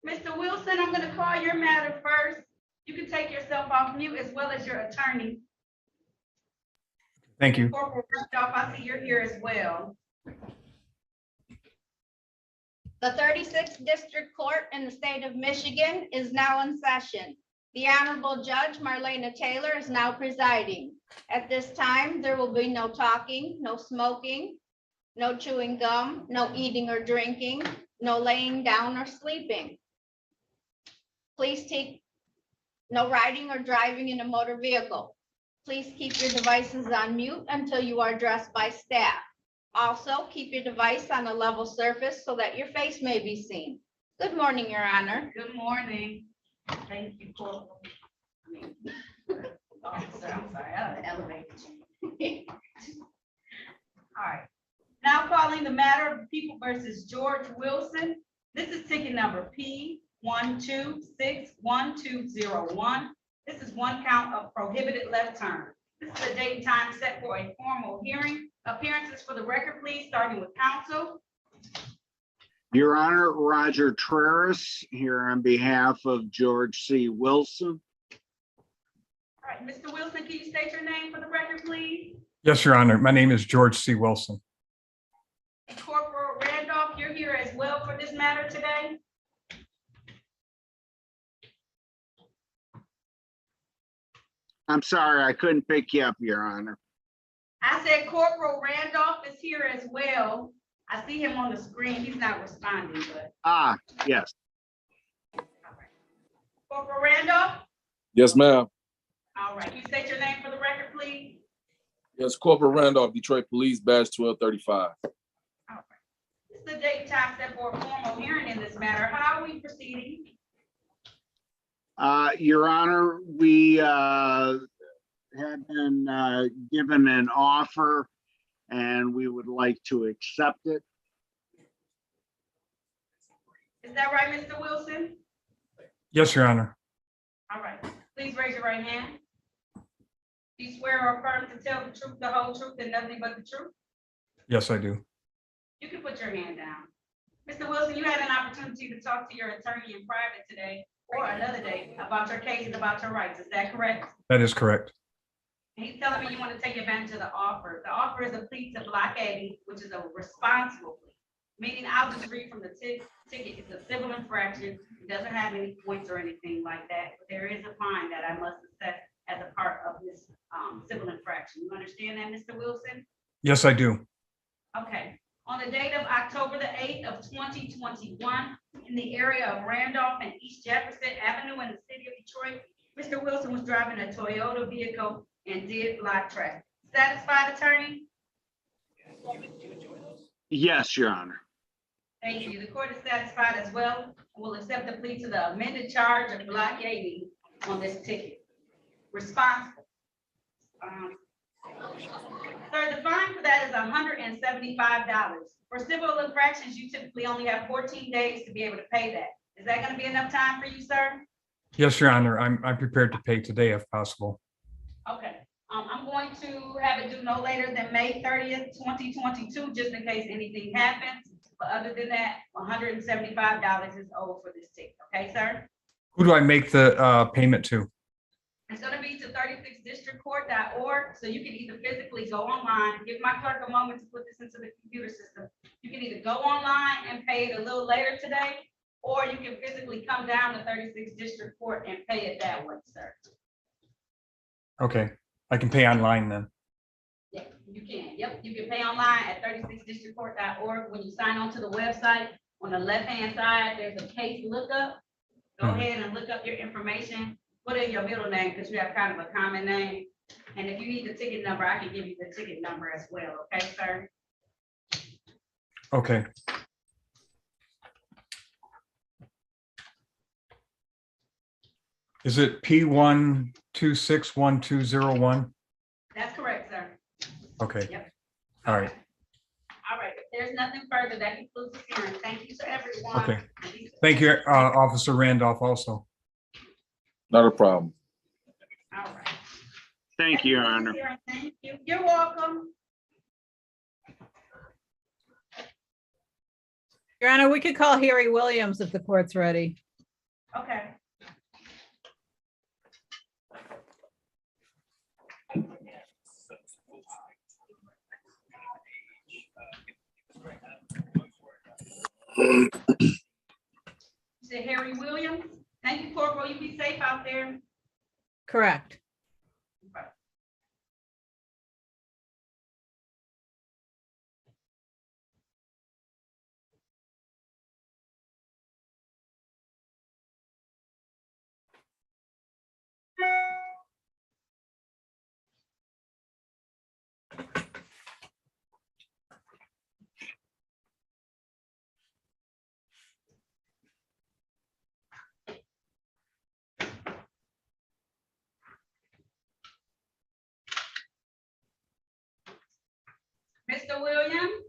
Mr. Wilson, I'm going to call your matter first. You can take yourself off mute as well as your attorney. Thank you. Corporal Randolph, I see you're here as well. The 36th District Court in the state of Michigan is now in session. The Honorable Judge Marlena Taylor is now presiding. At this time, there will be no talking, no smoking, no chewing gum, no eating or drinking, no laying down or sleeping. Please take no riding or driving in a motor vehicle. Please keep your devices on mute until you are addressed by staff. Also, keep your device on a level surface so that your face may be seen. Good morning, Your Honor. Good morning. Thank you, Corporal. Officer, I'm sorry, I elevated you. All right. Now calling the matter of People versus George Wilson. This is ticket number P1261201. This is one count of prohibited left turn. This is the date and time set for a formal hearing. Appearances for the record, please, starting with counsel. Your Honor, Roger Traris here on behalf of George C. Wilson. All right, Mr. Wilson, can you state your name for the record, please? Yes, Your Honor. My name is George C. Wilson. Corporal Randolph, you're here as well for this matter today. I'm sorry, I couldn't pick you up, Your Honor. I said Corporal Randolph is here as well. I see him on the screen. He's not responding, but. Yes. All right. Corporal Randolph? Yes, ma'am. All right, you state your name for the record, please. Yes, Corporal Randolph, Detroit Police, badge 1235. All right. This is the date and time set for a formal hearing in this matter. How are we proceeding? Your Honor, we had been given an offer and we would like to accept it. Is that right, Mr. Wilson? Yes, Your Honor. All right, please raise your right hand. Do you swear or affirm to tell the truth, the whole truth, and nothing but the truth? Yes, I do. You can put your hand down. Mr. Wilson, you had an opportunity to talk to your attorney in private today or another day about your case and about your rights. Is that correct? That is correct. He's telling me you want to take advantage of the offer. The offer is a plea to blockading, which is a responsible plea. Meaning, I'll just read from the ticket. It's a civil infraction. It doesn't have any points or anything like that. But there is a fine that I must assess as a part of this civil infraction. You understand that, Mr. Wilson? Yes, I do. Okay. On the date of October the 8th of 2021, in the area of Randolph and East Jefferson Avenue in the city of Detroit, Mr. Wilson was driving a Toyota vehicle and did block traffic. Satisfied, attorney? Yes, Your Honor. Thank you. The court is satisfied as well and will accept the plea to the amended charge of blockading on this ticket. Responsible. Sir, the fine for that is $175. For civil infractions, you typically only have 14 days to be able to pay that. Is that going to be enough time for you, sir? Yes, Your Honor. I'm prepared to pay today if possible. Okay. I'm going to have it due no later than May 30th, 2022, just in case anything happens. But other than that, $175 is owed for this ticket. Okay, sir? Who do I make the payment to? It's going to be to 36districtcourt.org. So you can either physically go online, give my clerk a moment to put this into the computer system. You can either go online and pay it a little later today, or you can physically come down to 36th District Court and pay it that way, sir. Okay, I can pay online then. Yeah, you can. Yep, you can pay online at 36districtcourt.org. When you sign on to the website, on the left-hand side, there's a case lookup. Go ahead and look up your information. Put in your middle name because you have kind of a common name. And if you need the ticket number, I can give you the ticket number as well. Okay, sir? Okay. Is it P1261201? That's correct, sir. Okay, Yep. all right. All right, if there's nothing further, that concludes the hearing. Thank you to everyone. Okay. Thank you, Officer Randolph also. Not a problem. All right. Thank you, Your Honor. Thank you. You're welcome. Your Honor, we could call Harry Williams if the court's ready. Okay. Say Harry Williams. Thank you, Corporal. You be safe out there. Correct. Mr. Williams?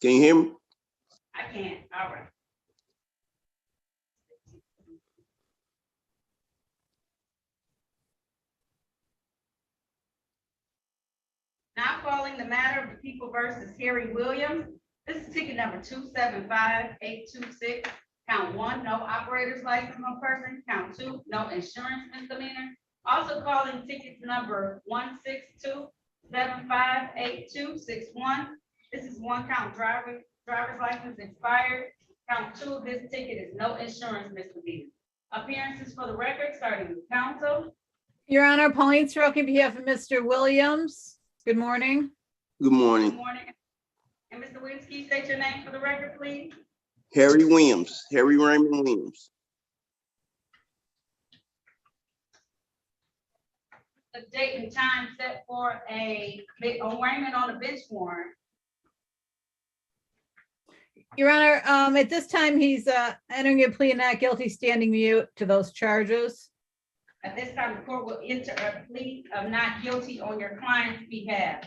Can you hear me? I can't. All right. Now calling the matter of the people versus Harry Williams. This is ticket number 275826. Count 1, no operator's license on person. Count 2, no insurance misdemeanor. Also calling ticket number 162758261. This is 1 count driver's license expired. Count 2 of this ticket is no insurance misdemeanor. Appearances for the record, starting with counsel. Your Honor, Pauline Stroke on behalf of Mr. Williams. Good morning. Good Good morning. morning. And Mr. Williams, can you state your name for the record, please? Harry Williams, Harry Raymond Williams. The date and time set for a arraignment on a bench warrant. Your Honor, at this time, he's entering a plea of not guilty, standing mute to those charges. At this time, the court will enter a plea of not guilty on your client's behalf.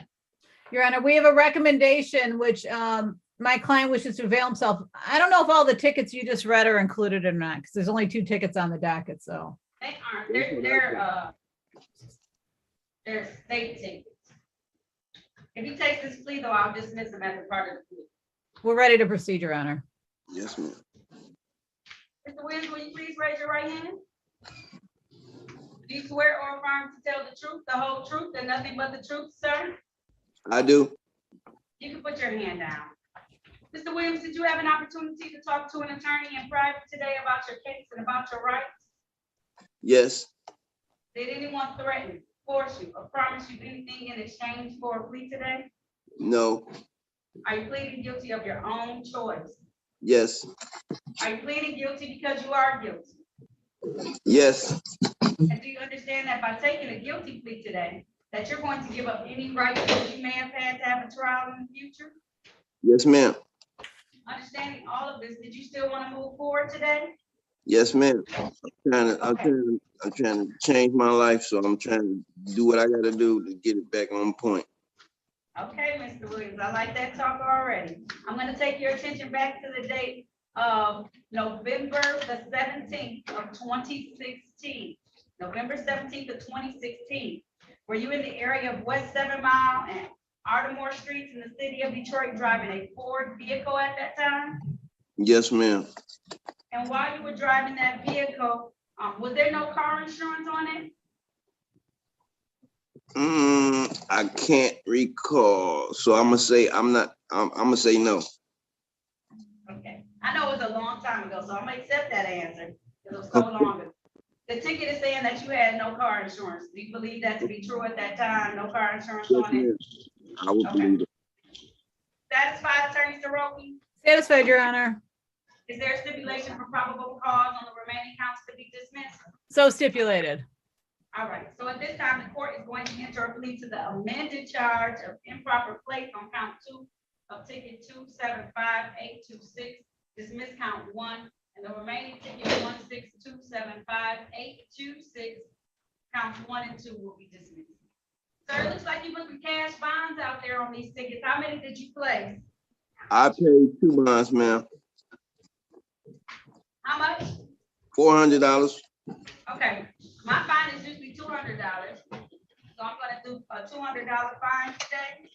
Your Honor, we have a recommendation which my client wishes to avail himself. I don't know if all the tickets you just read are included or not, because there's only 2 tickets on the docket, so. They aren't, they're state tickets. If he takes this plea, though, I'll dismiss him as a part of the plea. We're ready to proceed, Your Honor. Yes, ma'am. Mr. Williams, will you please raise your right hand? Do you swear or affirm to tell the truth, the whole truth, and nothing but the truth, sir? I do. You can put your hand down. Mr. Williams, did you have an opportunity to talk to an attorney in private today about your case and about your rights? Yes, Did anyone threaten, force you, or promise you anything in exchange for a plea today? no, Are you pleading guilty of your own choice? yes, Are you pleading guilty because you are guilty? yes, And do you understand that by taking a guilty plea today, that you're going to give up any rights that you may have had to have a trial in the future? yes, ma'am. Understanding all of this, did you still want to move forward today? Yes, ma'am. I'm trying to change my life, so I'm trying to do what I gotta do to get it back on point. Okay, Mr. Williams, I like that talk already. I'm gonna take your attention back to the date of November the 17th of 2016. November 17th of 2016. Were you in the area of West 7 Mile and Ardmore Streets in the city of Detroit driving a Ford vehicle at that time? Yes, ma'am. And while you were driving that vehicle, was there no car insurance on it? I can't recall, so I'm gonna say I'm gonna say no. Okay, I know it was a long time ago, so I'm gonna accept that answer, because it was so long ago. The ticket is saying that you had no car insurance. Do you believe that to be true at that time? No car insurance Yes, on it? ma'am. I would believe it. Satisfied, Attorney Soroki? Satisfied, Your Honor. Is there a stipulation for probable cause on the remaining counts to be dismissed? So stipulated. All right, so at this time, the court is going to enter a plea to the amended charge of improper plate on count 2 of ticket 275826. Dismiss count 1 And the remaining ticket 16275-826, counts 1 and 2 will be dismissed. Sir, it looks like you put some cash bonds out there on these tickets. How many did you place? I paid 2 bonds, ma'am. How much? $400. Okay, my fine is usually $200. So I'm gonna do a $200 fine today.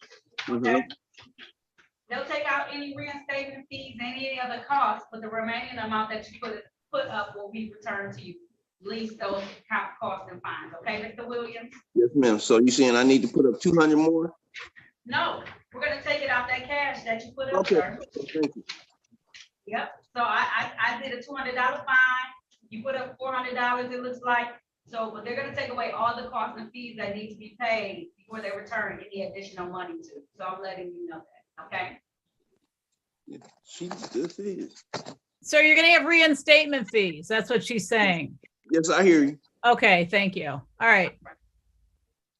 Okay. They'll take out any reinstatement fees, any other costs, but the remaining amount that you put up will be returned to you. Lease those costs and fines, okay, Mr. Williams? Yes, ma'am. So you saying I need to put up 200 more? No, we're gonna take it out that cash that you put up, Okay. sir. Thank you. Yep, so I did a $200 fine, you put up $400, it looks like. So, but they're gonna take away all the costs and fees that need to be paid before they return any additional money to. So I'm letting you know that, okay? This is. So you're gonna have reinstatement fees. That's what she's saying. Yes, I hear you. Okay, thank you. All right.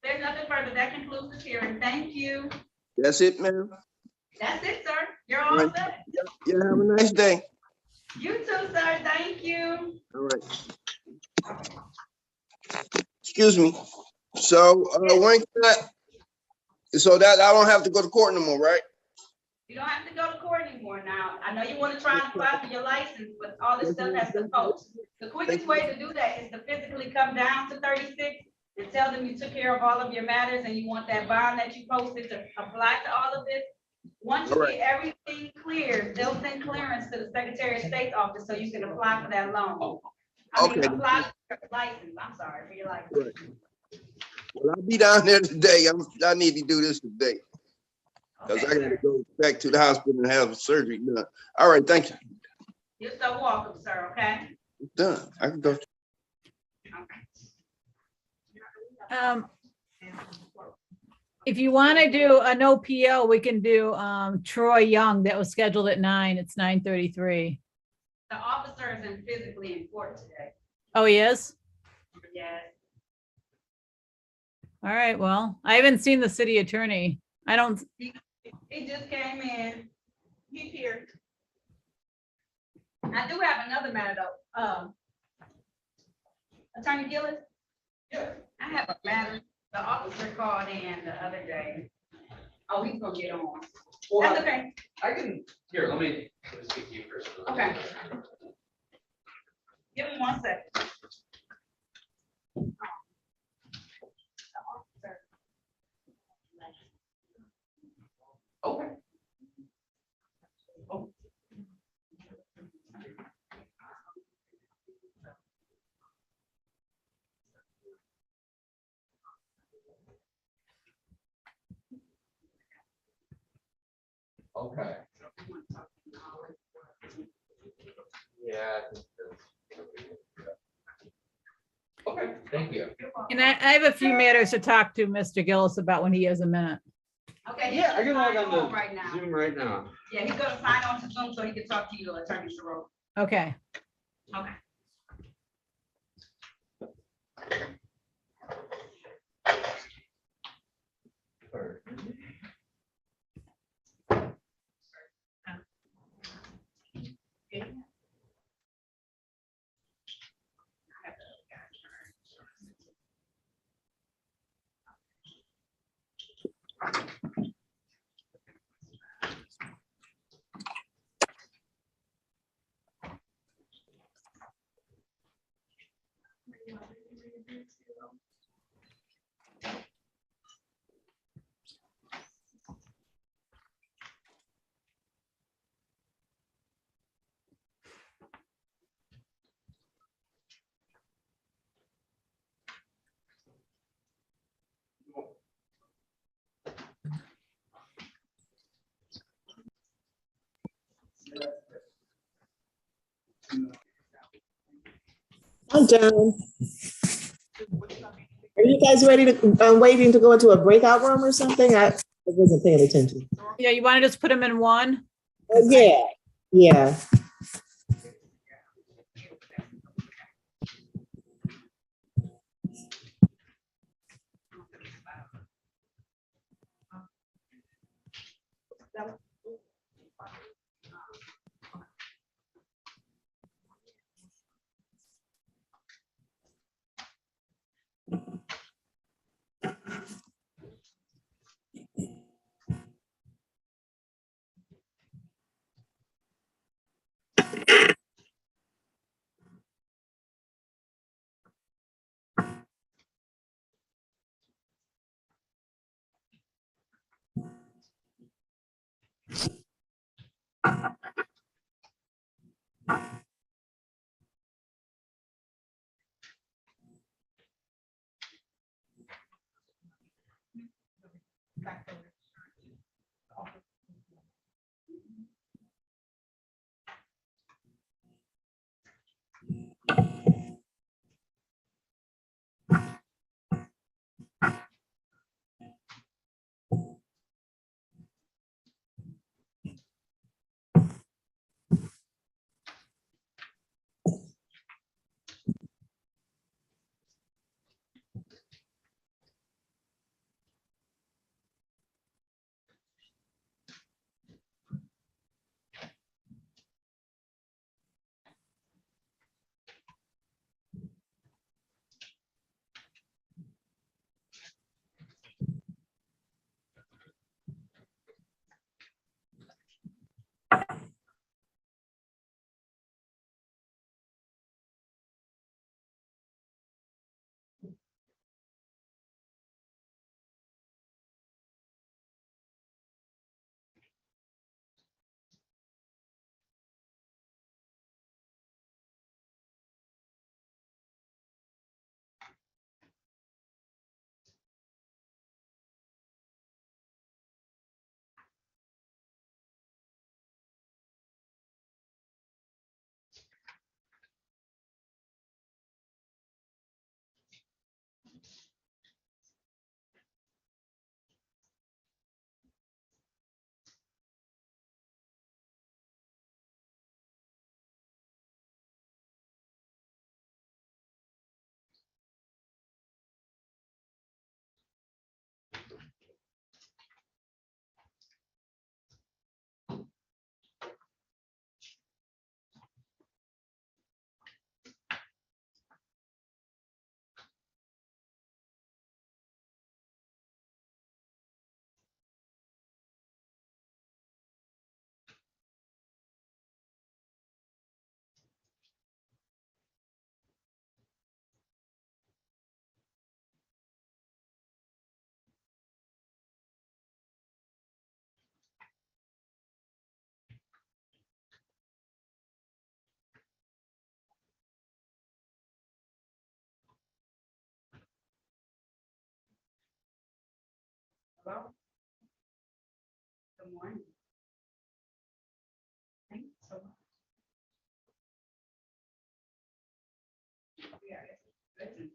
There's nothing further. That concludes this hearing. Thank you. That's it, ma'am. That's it, sir. You're all set. Yeah, have a nice day. You too, sir. Thank you. All right. Excuse me. So, when can so that I don't have to go to court no more, right? You don't have to go to court anymore now. I know you want to try and apply for your license, but all this stuff has to post. The quickest way to do that is to physically come down to 36 and tell them you took care of all of your matters and you want that bond that you posted to apply to all of this. Once you get everything cleared, they'll send clearance to the Secretary of State's office so you can apply for that loan. I mean, apply for your license. I'm sorry, for your license. Right. Well, I'll be down there today. I need to do this today. Because I gotta go back to the hospital and have surgery done. All right, thank you. You're so welcome, sir, okay? It's done. I can go. If you want to do an OPO, we can do Troy Young. That was scheduled at 9. It's 9:33. The officer isn't physically in court today. Oh, he is? Yes. All right, well, I haven't seen the city attorney. I don't, He just came in. He's here. I do have another matter though. Attorney Gillis? Yeah. I have a matter. The officer called in the other day. Oh, he's gonna get on. That's okay. I can, here, let me speak to you first. Okay. Give me 1 second. Okay. Okay. Yeah. I think that's- Okay, thank you. and I have a few matters to talk to Mr. Gillis about when he has a minute. Okay. Yeah, I can log sign on right now. to Zoom right now. Yeah, he's gonna sign on to Zoom so he can talk to you, Attorney Sherrill. Okay. Okay. I'm done. Are you guys ready to, waiting to go into a breakout room or something? I wasn't paying attention. Yeah, you want to just put them in one? Yeah, yeah. Well. Good morning. Thank you so much. Yeah, it's good.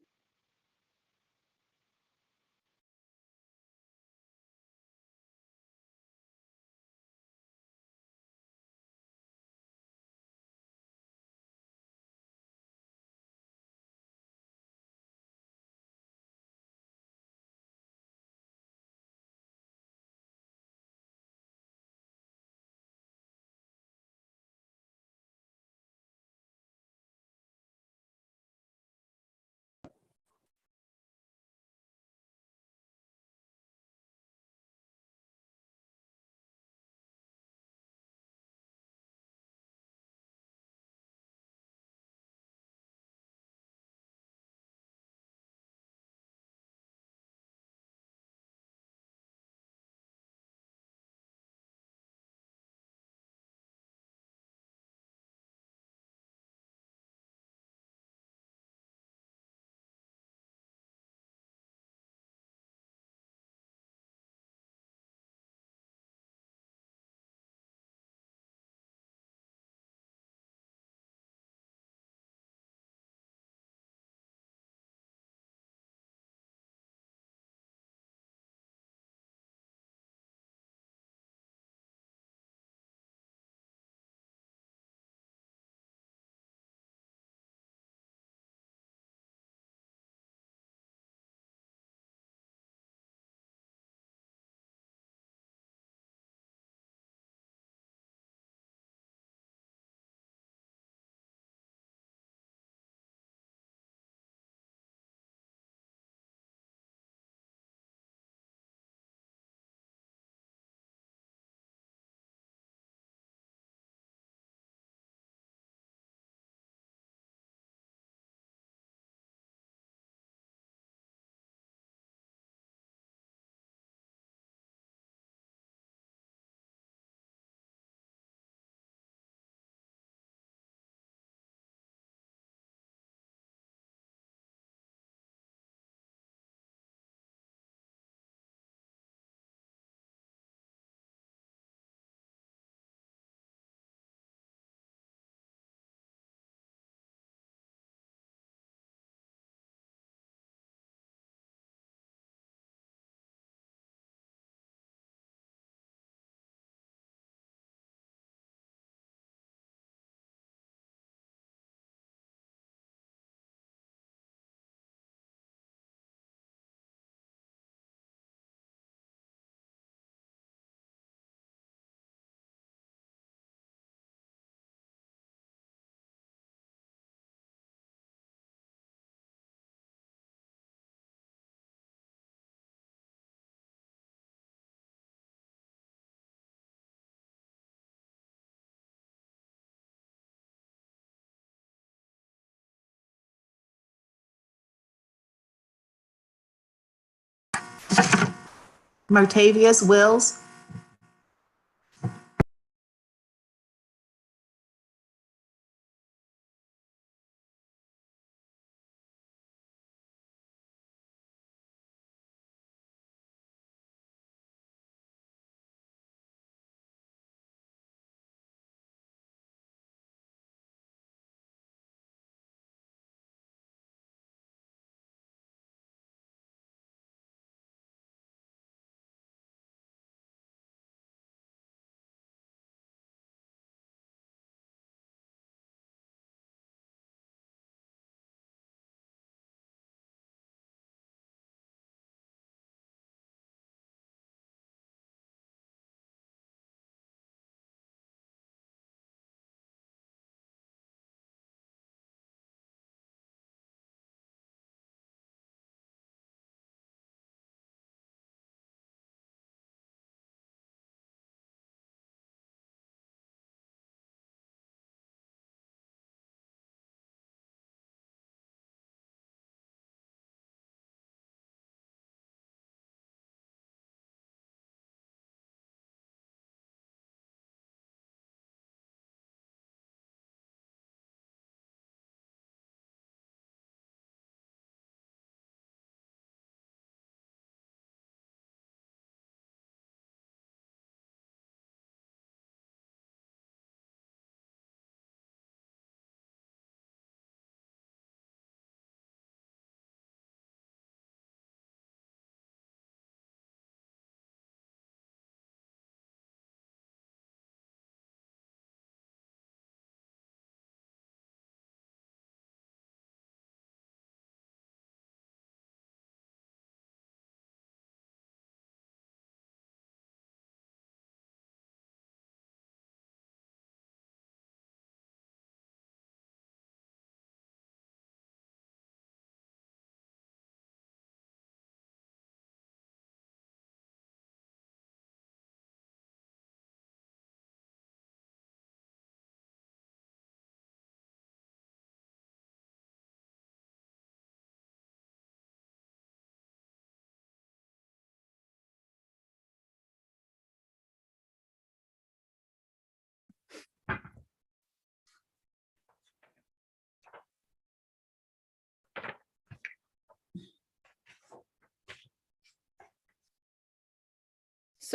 Martavius Wills.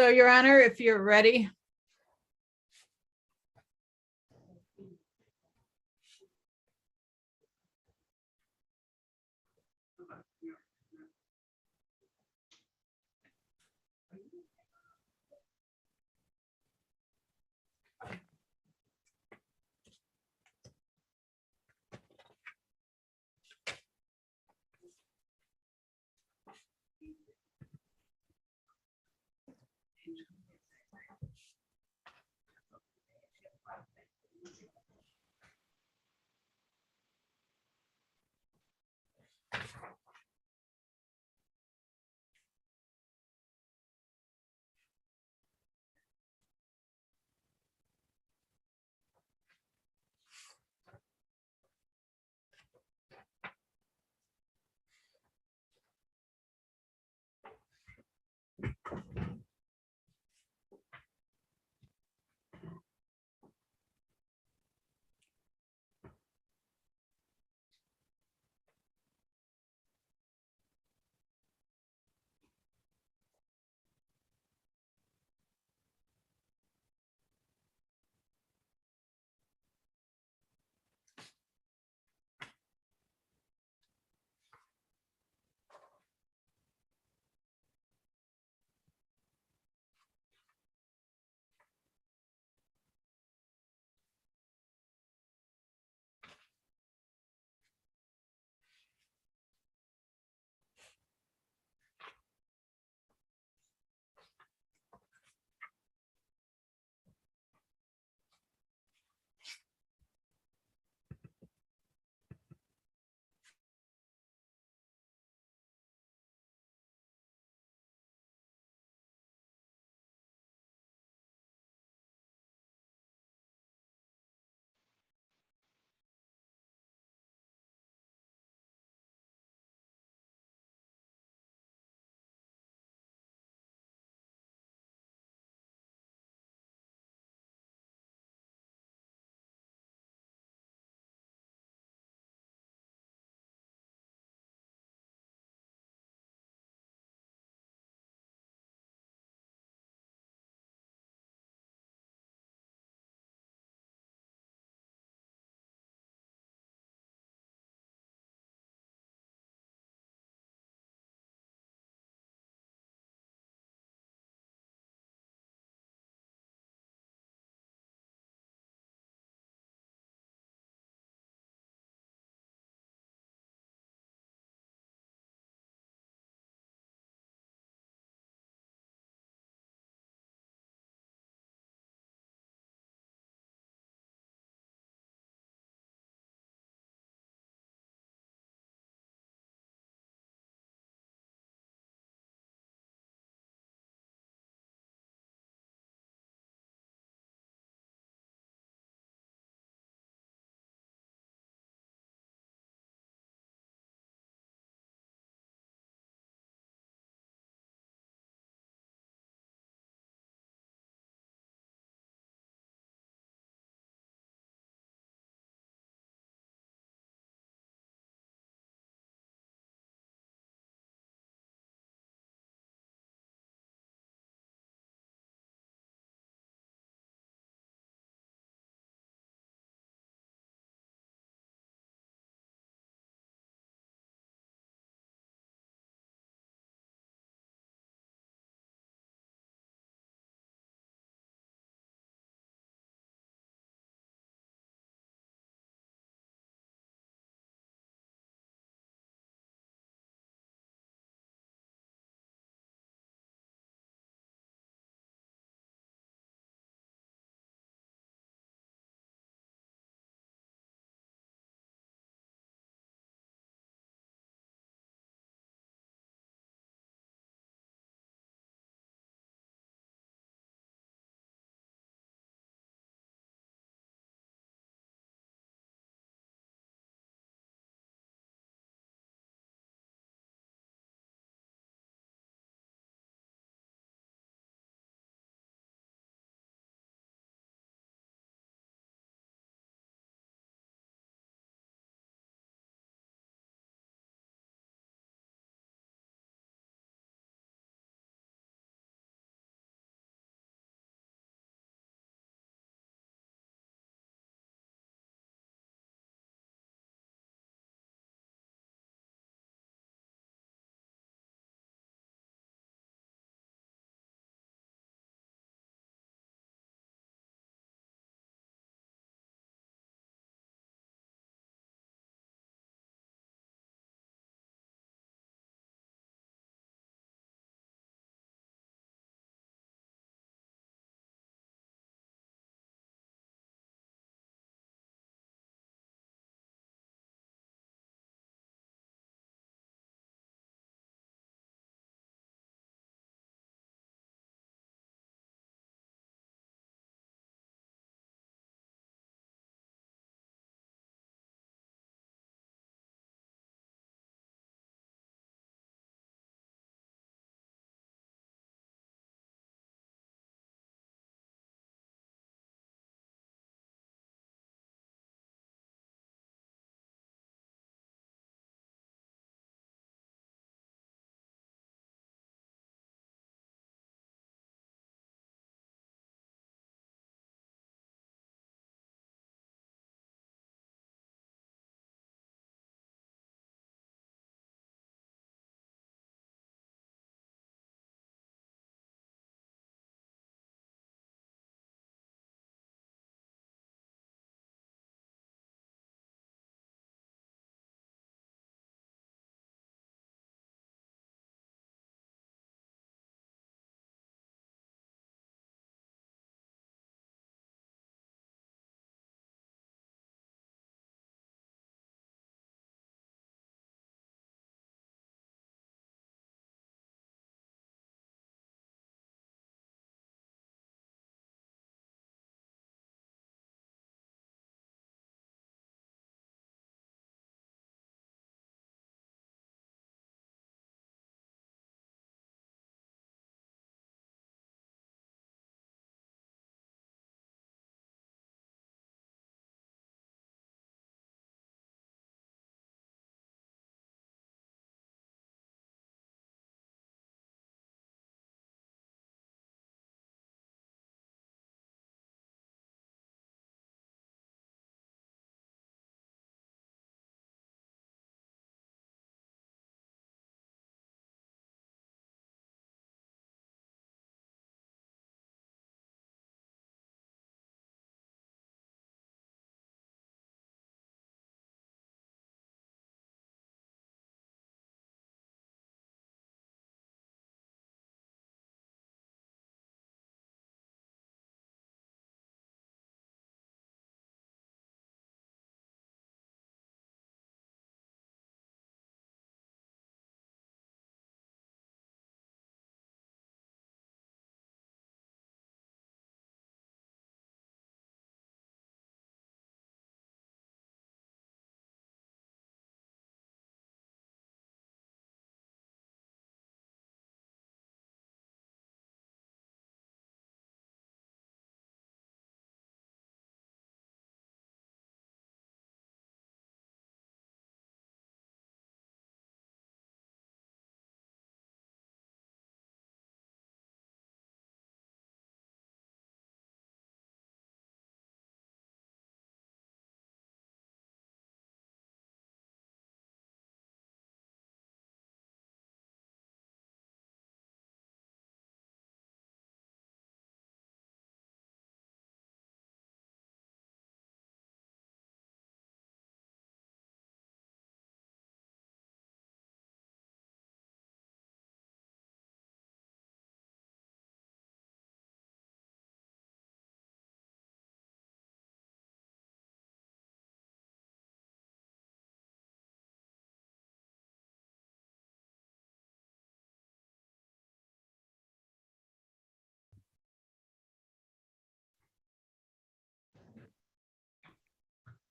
So, Your Honor, if you're ready.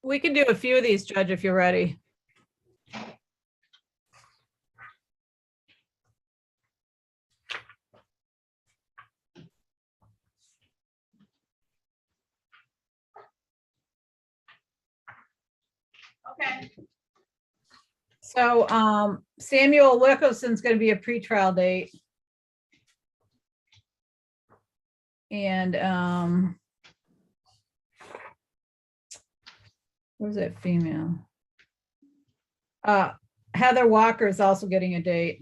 We can do a few of these, Judge, if you're ready. Okay, So Samuel Wilkerson's going to be a pretrial date. And where's that female? Heather Walker is also getting a date.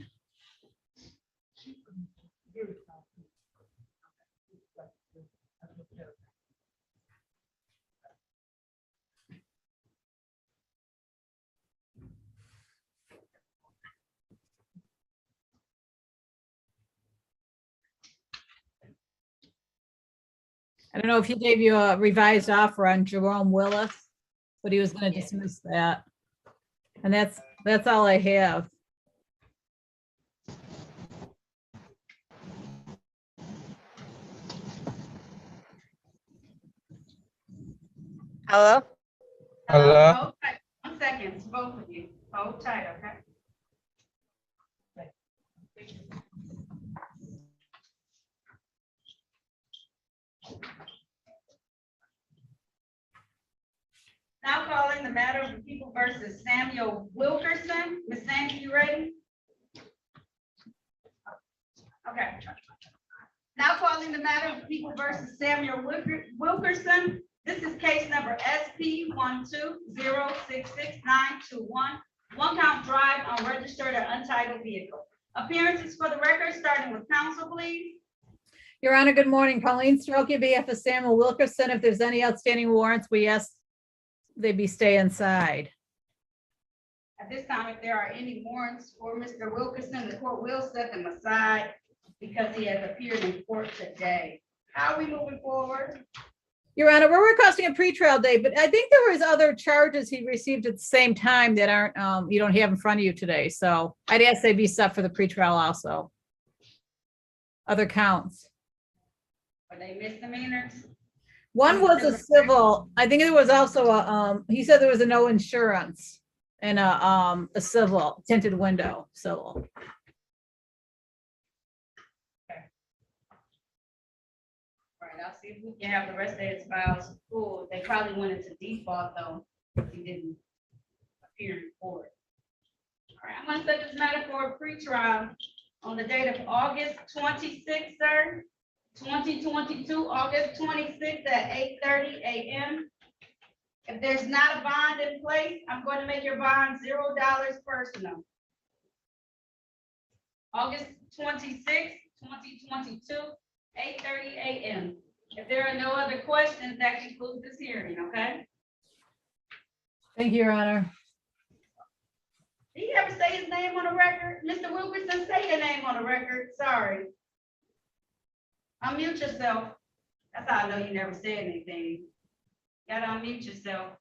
I don't know if he gave you a revised offer on Jerome Willis, but he was going to dismiss that. And that's all I have. Hello? Hello? hold tight. 1 second, both of you, hold tight, okay? Now calling the matter of the people versus Samuel Wilkerson. Ms. Sandy, you ready? Okay. Now calling the matter of the people versus Samuel Wilkerson. This is case number SP 120666921. One count drive on registered or untitled vehicle. Appearances for the record, starting with counsel, please. Your Honor, good morning. Pauline Stroke, BF of Samuel Wilkerson. If there's any outstanding warrants, we ask they be stay inside. At this time, if there are any warrants for Mr. Wilkerson, the court will set them aside because he has appeared in court today. How are we moving forward? Your Honor, we're requesting a pretrial date, but I think there was other charges he received at the same time that aren't, you don't have in front of you today. So I'd ask they be set for the pretrial also. Other counts. Are they misdemeanors? One was a civil. I think it was also a, he said there was a no insurance and a civil tinted window civil. All right, I'll see if we can have the rest of his files full. They probably went into default though, if he didn't appear in court. All right, I'm gonna set this matter for a pretrial on the date of August 26th, sir. 2022, August 26th at 8:30 a.m. If there's not a bond in place, I'm going to make your bond $0 personal. August 26th, 2022, 8:30 a.m. If there are no other questions, that concludes this hearing, okay? Thank you, Your Honor. Did you ever say his name on the record? Mr. Wilkerson, say your name on the record, sorry. Unmute yourself. That's how I know you never said anything. You gotta unmute yourself.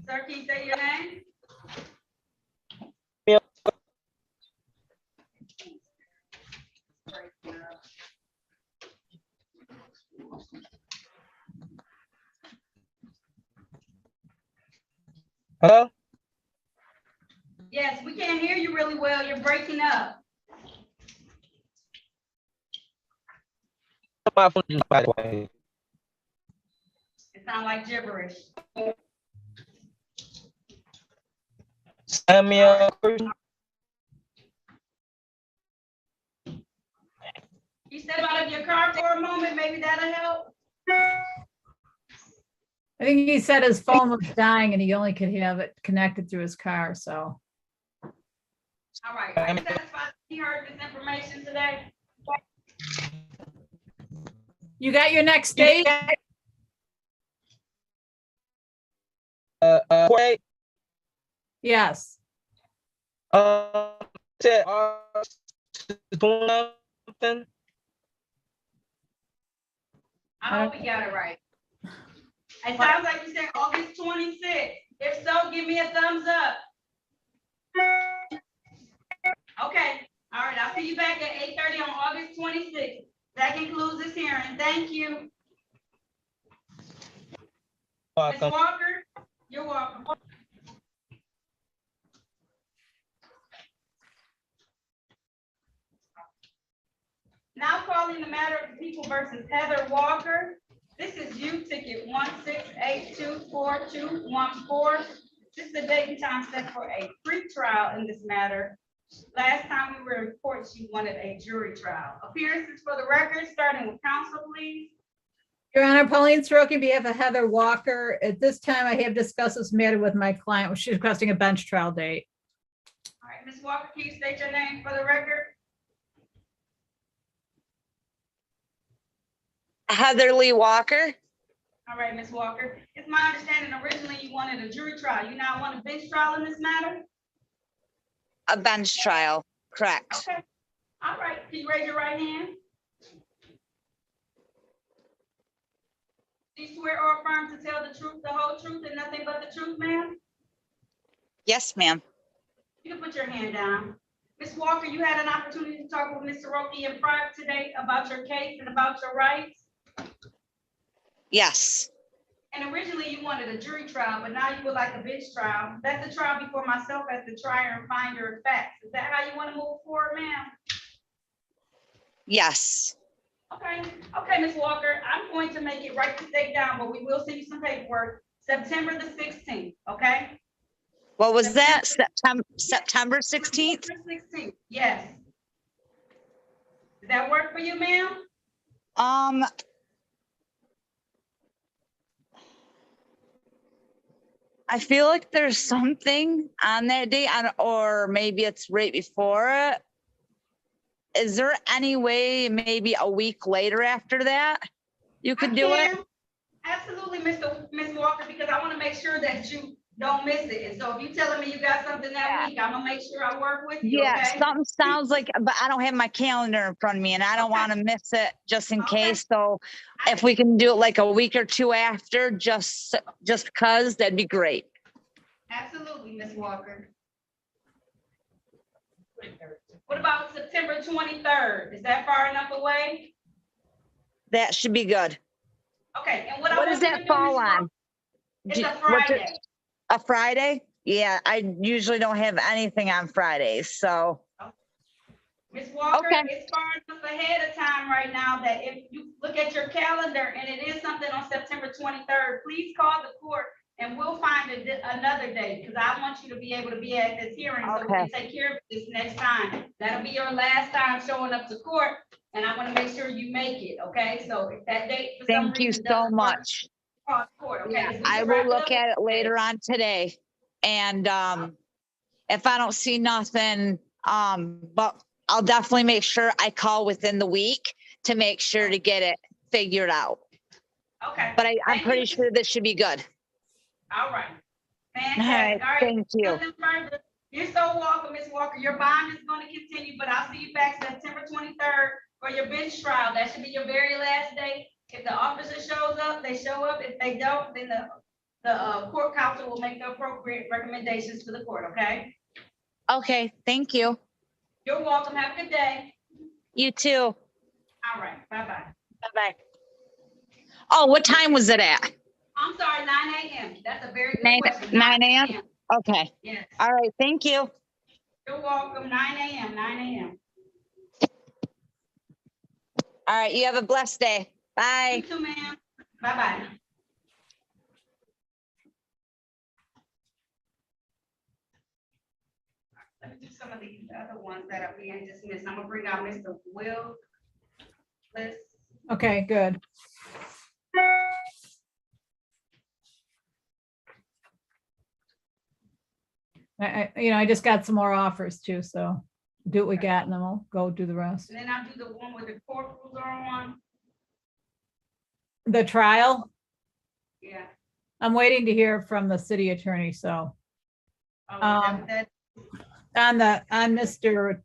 Sir, can you say your name? Hello? Yes, we can't hear you really well. You're breaking up. My phone is by the way. It sounds like gibberish. Samuel. You step out of your car for a moment, maybe that'll help. I think he said his phone was dying and he only could have it connected through his car, so. All right, are you satisfied that you heard this information today? You got your next date? Wait. Yes. Said something. I hope we got it right. It sounds like you said August 26th. If so, give me a thumbs up. Okay, all right, I'll see you back at 8:30 on August 26th. That concludes this hearing. Thank you. Ms. Welcome. Walker, you're welcome. Now calling the matter of the people versus Heather Walker. This is you ticket 168242114. This is the date and time set for a pretrial in this matter. Last time we were in court, she wanted a jury trial. Appearances for the record, starting with counsel, please. Your Honor, Pauline Soroki, on behalf of Heather Walker. At this time, I have discussed this matter with my client, which she's requesting a bench trial date. All right, Ms. Walker, can you state your name for the record? Heather Lee Walker. All right, Ms. Walker. It's my understanding originally you wanted a jury trial. You now want a bench trial in this matter? A bench trial, correct. Okay. All right, can you raise your right hand? Do you swear or affirm to tell the truth, the whole truth, and nothing but the truth, ma'am? Yes, ma'am. You can put your hand down. Ms. Walker, you had an opportunity to talk with Ms. Soroki in private today about your case and about your rights. Yes, And originally you wanted a jury trial, but now you would like a bench trial. That's a trial before myself as the trier and finder of facts. Is that how you want to move forward, ma'am? yes. Okay, okay, Ms. Walker, I'm going to make it right to stay down, but we will send you some paperwork, September the 16th, okay? What was that? September 16th? September 16th, yes. Does that work for you, ma'am? I feel like there's something on that date, or maybe it's right before it. Is there any way maybe a week later after that you could do it? Absolutely, Ms. Walker, because I want to make sure that you don't miss it. And so if you're telling me you got something that week, I'm gonna make sure I work with you, Yeah, okay? something sounds like, but I don't have my calendar in front of me and I don't want to miss it just in Okay. case. So if we can do it like a week or two after, just because, that'd be great. Absolutely, Ms. Walker. What about September 23rd? Is that far enough away? That should be good. Okay, and what I What want does you to that do, fall Ms. Walker, on? it's a What's it- Friday. A Friday? Yeah, I usually don't have anything on Fridays, so. Ms. Walker, Okay. it's far enough ahead of time right now that if you look at your calendar and it is something on September 23rd, please call the court and we'll find another day, because I want you to be able to be at this hearing so we can take care of this next time. That'll be your last time showing up to court, and I want to make sure you make it, okay? So if that date for some Thank you reason so doesn't work, much. call the court, okay? Yeah, 'Cause we I can will wrap look up at it today. later on today. And if I don't see nothing, but I'll definitely make sure I call within the week to make sure to get it figured out. Okay. But I'm Thank pretty you. sure this should be good. All right. All Fantastic. right, All right. thank you. Nothing further. You're so welcome, Ms. Walker. Your bond is going to continue, but I'll see you back September 23rd for your bench trial. That should be your very last day. If the officer shows up, they show up. If they don't, then the court counsel will make the appropriate recommendations to the court, okay? Okay, thank you. You're welcome. Have a good day. You too. All right. Bye-bye. Bye-bye. Oh, what time was it at? I'm sorry, 9 a.m. That's a very good 9 question. 9 a.m.? Okay, Yes. all right, thank you. You're welcome. 9 a.m. 9 a.m. All right, you have a blessed day. Bye. You too, ma'am. Bye-bye. Let me do some of these other ones that are being dismissed. I'm gonna bring out Mr. Willis. Okay, good. I just got some more offers too, so do what we got and then we'll go do the rest. And then I'll do the one where the corporals are on. The trial, Yeah. I'm waiting to hear from the city attorney, so Oh, that- on Mr.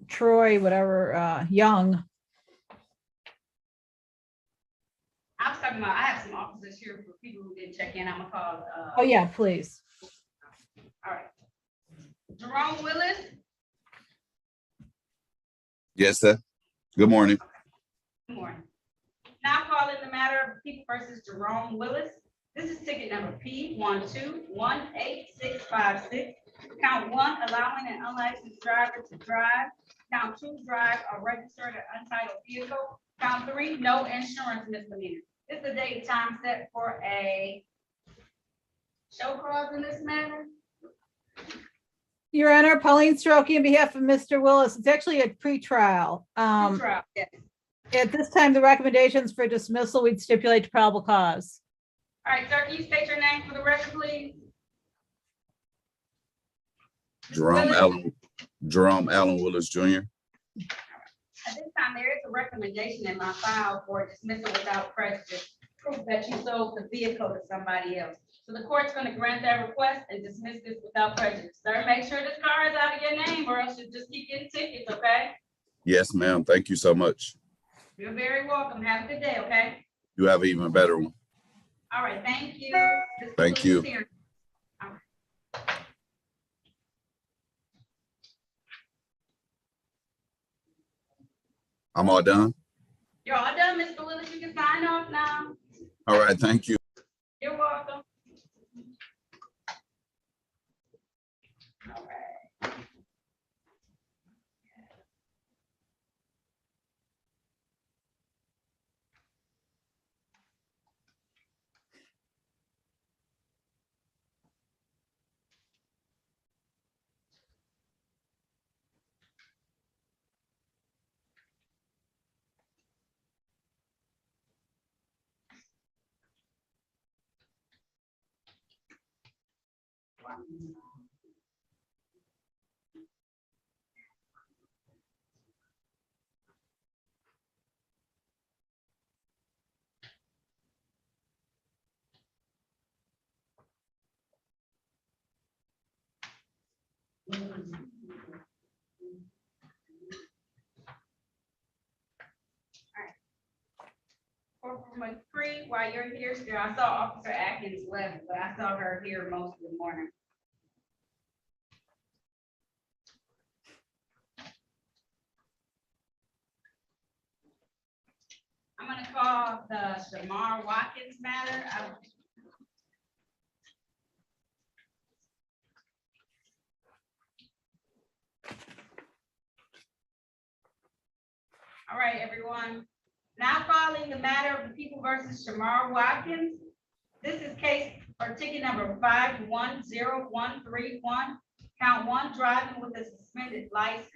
Troy, whatever, Young. I was talking about, I have some officers here for people who didn't check in. I'm gonna call, Oh, yeah, please. all right. Jerome Willis, Yes, sir. Good morning. good morning. Now calling the matter of People versus Jerome Willis. This is ticket number P1218656. Count 1, allowing an unlicensed driver to drive. Count 2, drive a registered or untitled vehicle. Count 3, no insurance misdemeanor. This is the date and time set for a show cause in this matter. Your Honor, Pauline Stroke on behalf of Mr. Willis. It's actually a pretrial. Trial, yes. At this time, the recommendations for dismissal, we'd stipulate to probable cause. All right, sir, can you state your name for the record, please? Jerome Allen Willis Jr. At this time, there is a recommendation in my file for dismissal without prejudice, proof that you sold the vehicle to somebody else. So the court's gonna grant that request and dismiss this without prejudice. Sir, make sure this car is out of your name or else you just keep getting tickets, okay? Yes, ma'am. Thank you so much. You're very welcome. Have a good day, okay? You have an even better one. All right, thank you. This Thank concludes you. this hearing. I'm all done. You're all done, Mr. Willis. You can sign off now. All right. Thank you. You're welcome. All right. Corporal McCree, while you're here still, I saw Officer Atkins left, but I saw her here most of the morning. I'm gonna call the Shamar Watkins matter. All right, everyone. Now calling the matter of the People versus Shamar Watkins. This is case or ticket number 510131. Count 1, driving with a suspended license.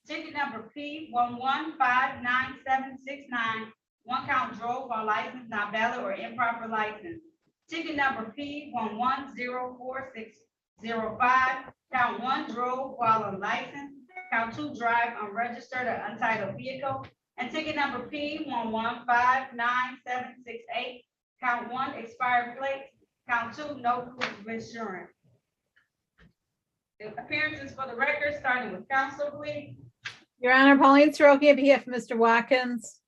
Ticket number P1159769. 1 count drove while license not valid or improper license. Ticket number P110465. Count 1, drove while unlicensed. Count 2, drive unregistered or untitled vehicle. And ticket number P1159768. Count 1, expired plate. Count 2, no proof of insurance. The appearances for the record, starting with counsel, please. Your Honor, Pauline Stroke on behalf of Mr. Watkins.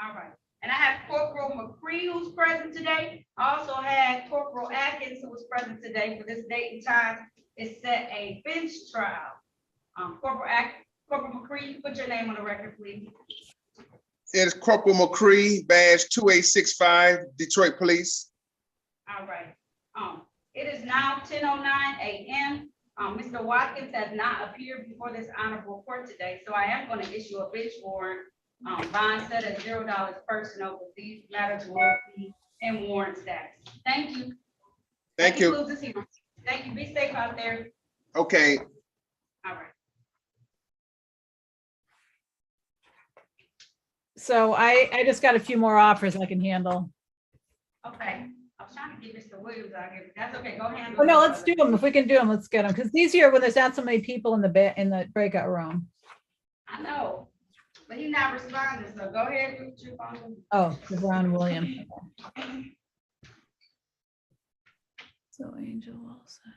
All right, and I have Corporal McCree who's present today. I also had Corporal Atkins who was present today. For this date and time, it's set a bench trial. Corporal McCree, put your name on the record, please. It is Corporal McCree, badge 2865, Detroit Police. All right, it is now 10:09 a.m. Mr. Watkins has not appeared before this honorable court today, so I am going to issue a bench warrant. Bond set at $0 personal, but these matters will be in warrant status. Thank you. Thank That you. concludes this hearing. Thank you. Be safe out there. Okay. All right. So I just got a few more offers I can handle. Okay. I was trying to get Mr. Williams out here, but that's okay. Go ahead. Oh, no, let's do them. If we can do them, let's get them. Because it's easier when there's not so many people in the breakout room. I know, but he's not responding, so go ahead with your phone. Oh, LeBron Williams. So Angel Wilson.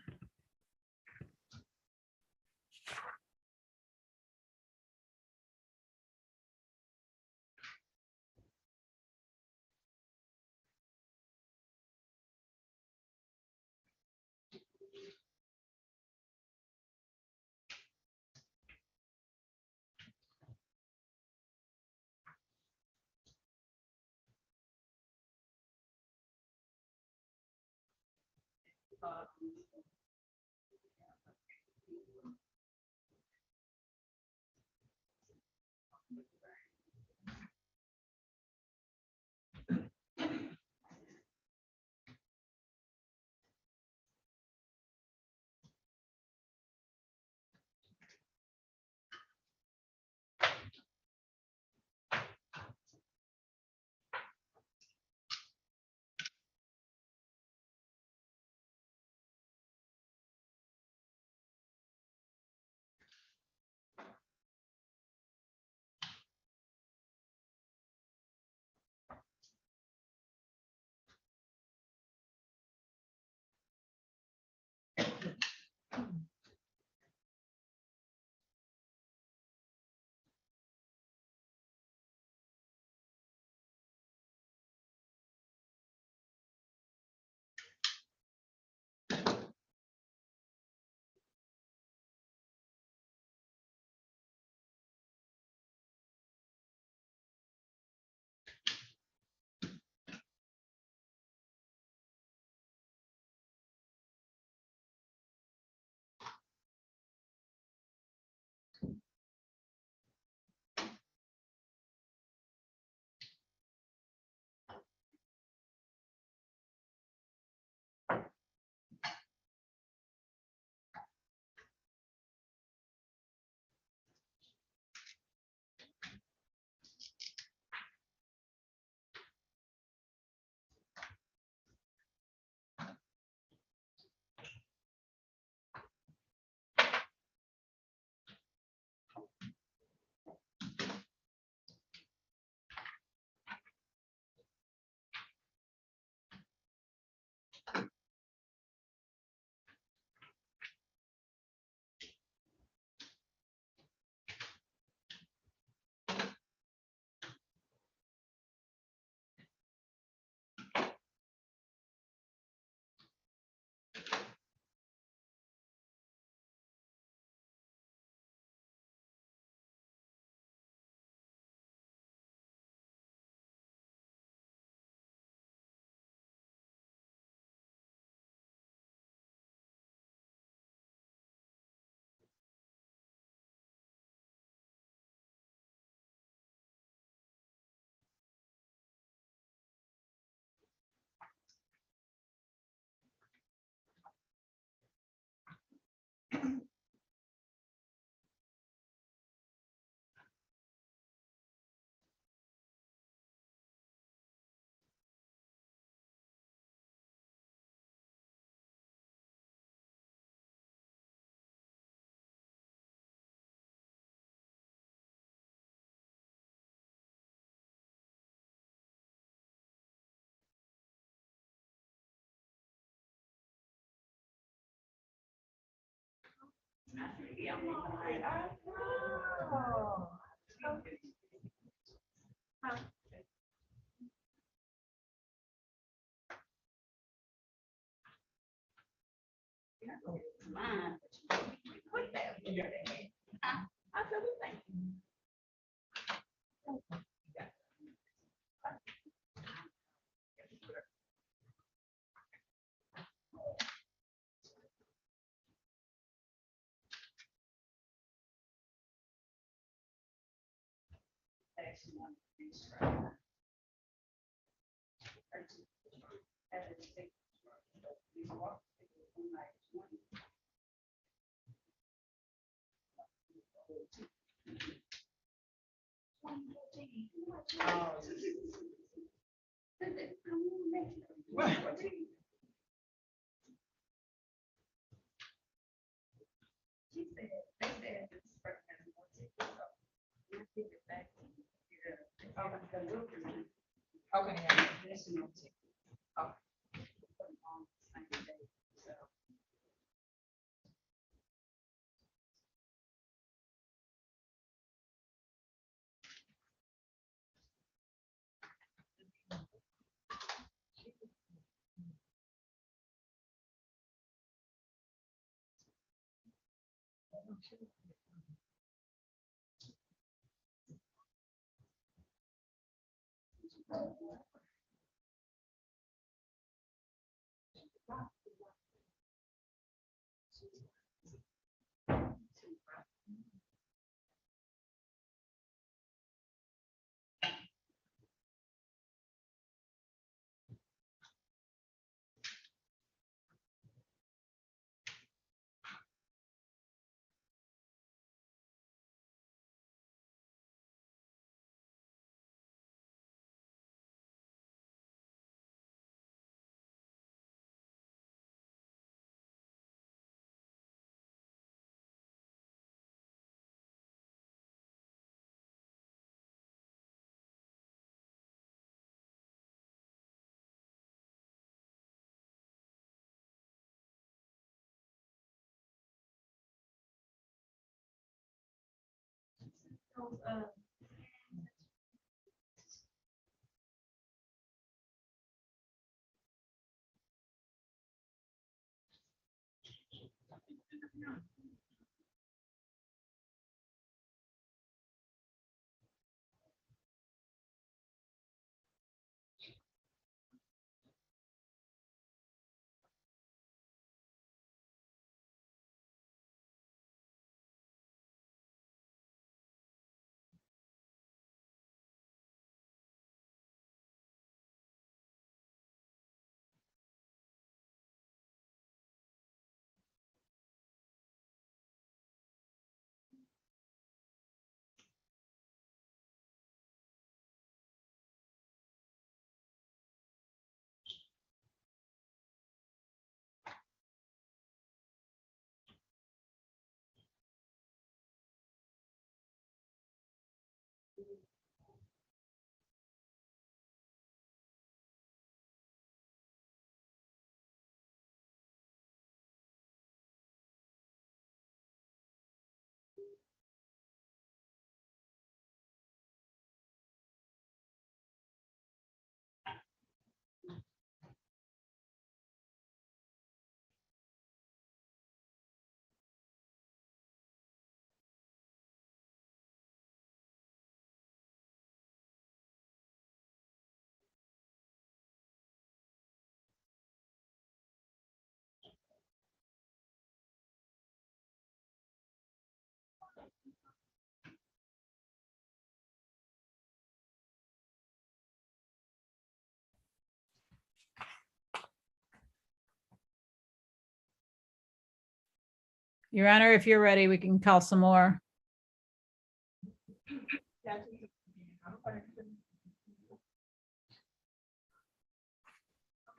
Your Honor, if you're ready, we can call some more.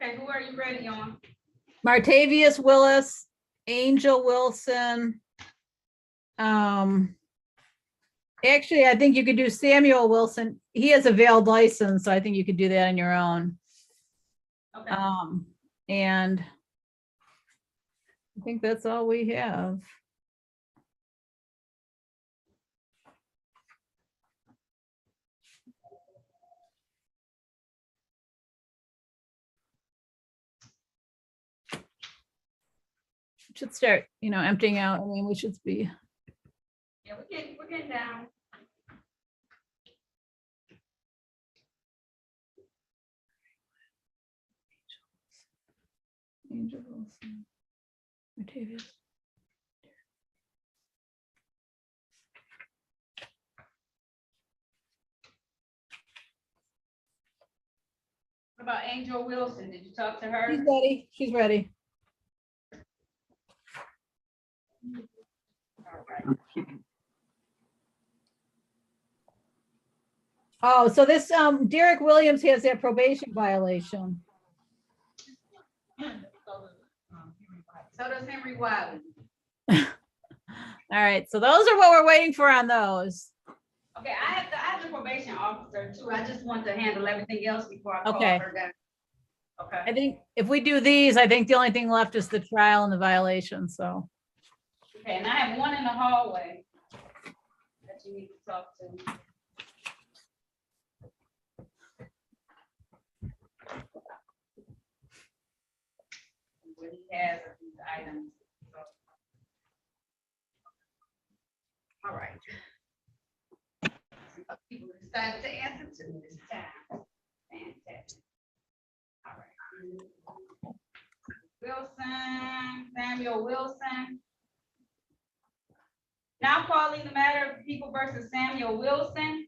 Okay, who are you ready on? Martavius, Willis, Angel Wilson. Actually, I think you could do Samuel Wilson. He has a valid license, so I think you could do that on your own. Okay. And I think that's all we have. Should start, emptying out. I mean, we should be. Yeah, we're getting down. Angel Wilson, Martavius. What about Angel Wilson? Did you talk to her? She's ready. She's ready. All right. Oh, so this Derek Williams has that probation violation. So does Henry Wiley. All right, so those are what we're waiting for on those. Okay, I have the probation officer too. I just want to handle everything else before I call Okay. her down. Okay. I think if we do these, I think the only thing left is the trial and the violation, so. Okay, and I have one in the hallway that you need to talk to. What he has of these items. So. All right. People decided to answer to me this time. Fantastic. All right. Wilson, Samuel Wilson. Now calling the matter of People versus Samuel Wilson.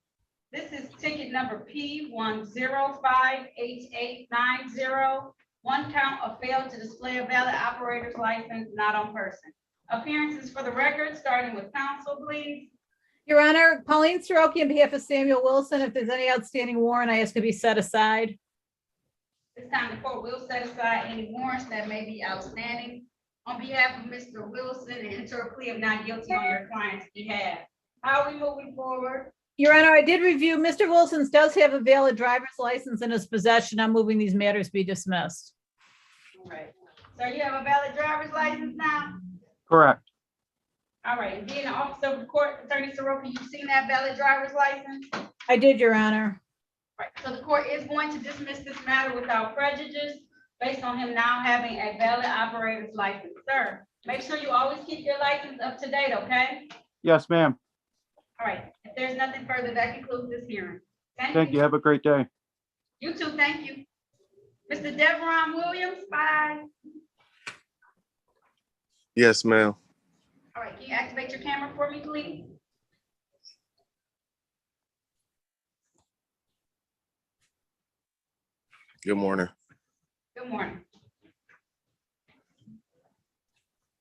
This is ticket number P10588890. One count of failure to display a valid operator's license not on person. Appearances for the record, starting with counsel, please. Your Honor, Pauline Soroki on behalf of Samuel Wilson, if there's any outstanding warrant, I ask to be set aside. This time the court will set aside any warrants that may be outstanding on behalf of Mr. Wilson and enter a plea of not guilty on your client's behalf. How are we moving forward? Your Honor, I did review, Mr. Wilson's does have a valid driver's license in his possession. I'm moving these matters be dismissed. All right. So you have a valid driver's license now? Correct. All right, and being an officer of the court, Attorney Soroka, you've seen that valid driver's license? I did, Your Honor. Right, so the court is going to dismiss this matter without prejudice based on him now having a valid operator's license. Sir, make sure you always keep your license up to date, okay? Yes, ma'am. All right, if there's nothing further, that concludes this hearing. Thank you. Have a great day. You too, thank you. Mr. Deveron Williams, bye. Yes, ma'am. All right, can you activate your camera for me, please? Good morning. Good morning.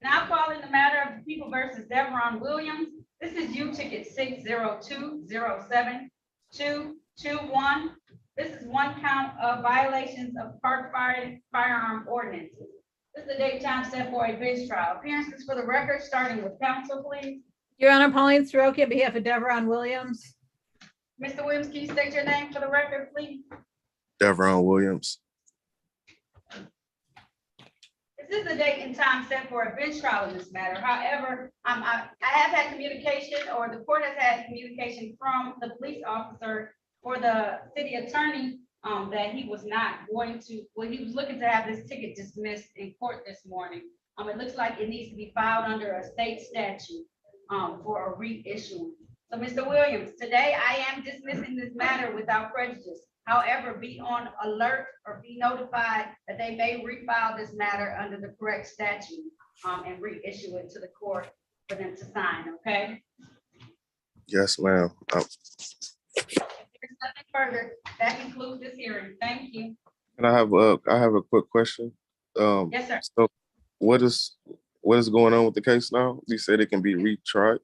Now calling the matter of the People versus Deveron Williams. This is U ticket 602072221. This is one count of violations of park firearm ordinances. This is the date time set for a bench trial. Appearances for the record, starting with counsel, please. Your Honor, Pauline Soroka, on behalf of Deveron Williams. Mr. Williams, can you state your name for the record, please? Deveron Williams. This is the date and time set for a bench trial in this matter. However, I have had communication, or the court has had communication from the police officer or the city attorney that he was not going to, well, he was looking to have this ticket dismissed in court this morning. It looks like it needs to be filed under a state statute for a reissue. So, Mr. Williams, today I am dismissing this matter without prejudice. However, be on alert or be notified that they may refile this matter under the correct statute and reissue it to the court for them to sign, okay? Yes, ma'am. If there's nothing further, that concludes this hearing. Thank you. And I have a quick question. Yes, sir. So what is going on with the case now? You said it can be retried.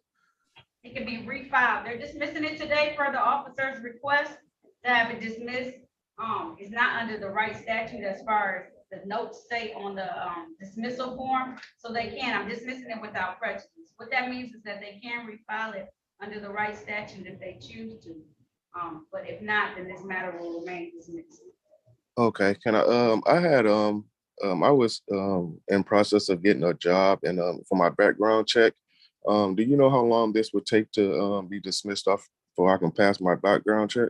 It can be refiled. They're dismissing it today per the officer's request to have it dismissed. It's not under the right statute as far as the notes say on the dismissal form. So they can, I'm dismissing it without prejudice. What that means is that they can refile it under the right statute if they choose to. But if not, then this matter will remain dismissed. Okay. Can I was in process of getting a job, and for my background check, do you know how long this would take to be dismissed off before I can pass my background check?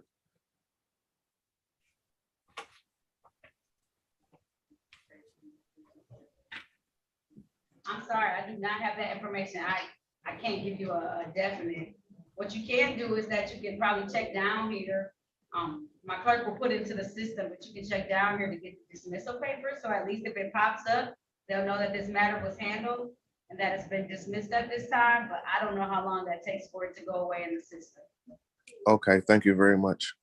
I'm sorry, I do not have that information. I can't give you a definite. What you can do is that you can probably check down here. My clerk will put it into the system, but you can check down here to get the dismissal paper. So at least if it pops up, they'll know that this matter was handled and that it's been dismissed at this time, but I don't know how long that takes for it to go away in the system. Okay, thank you very much.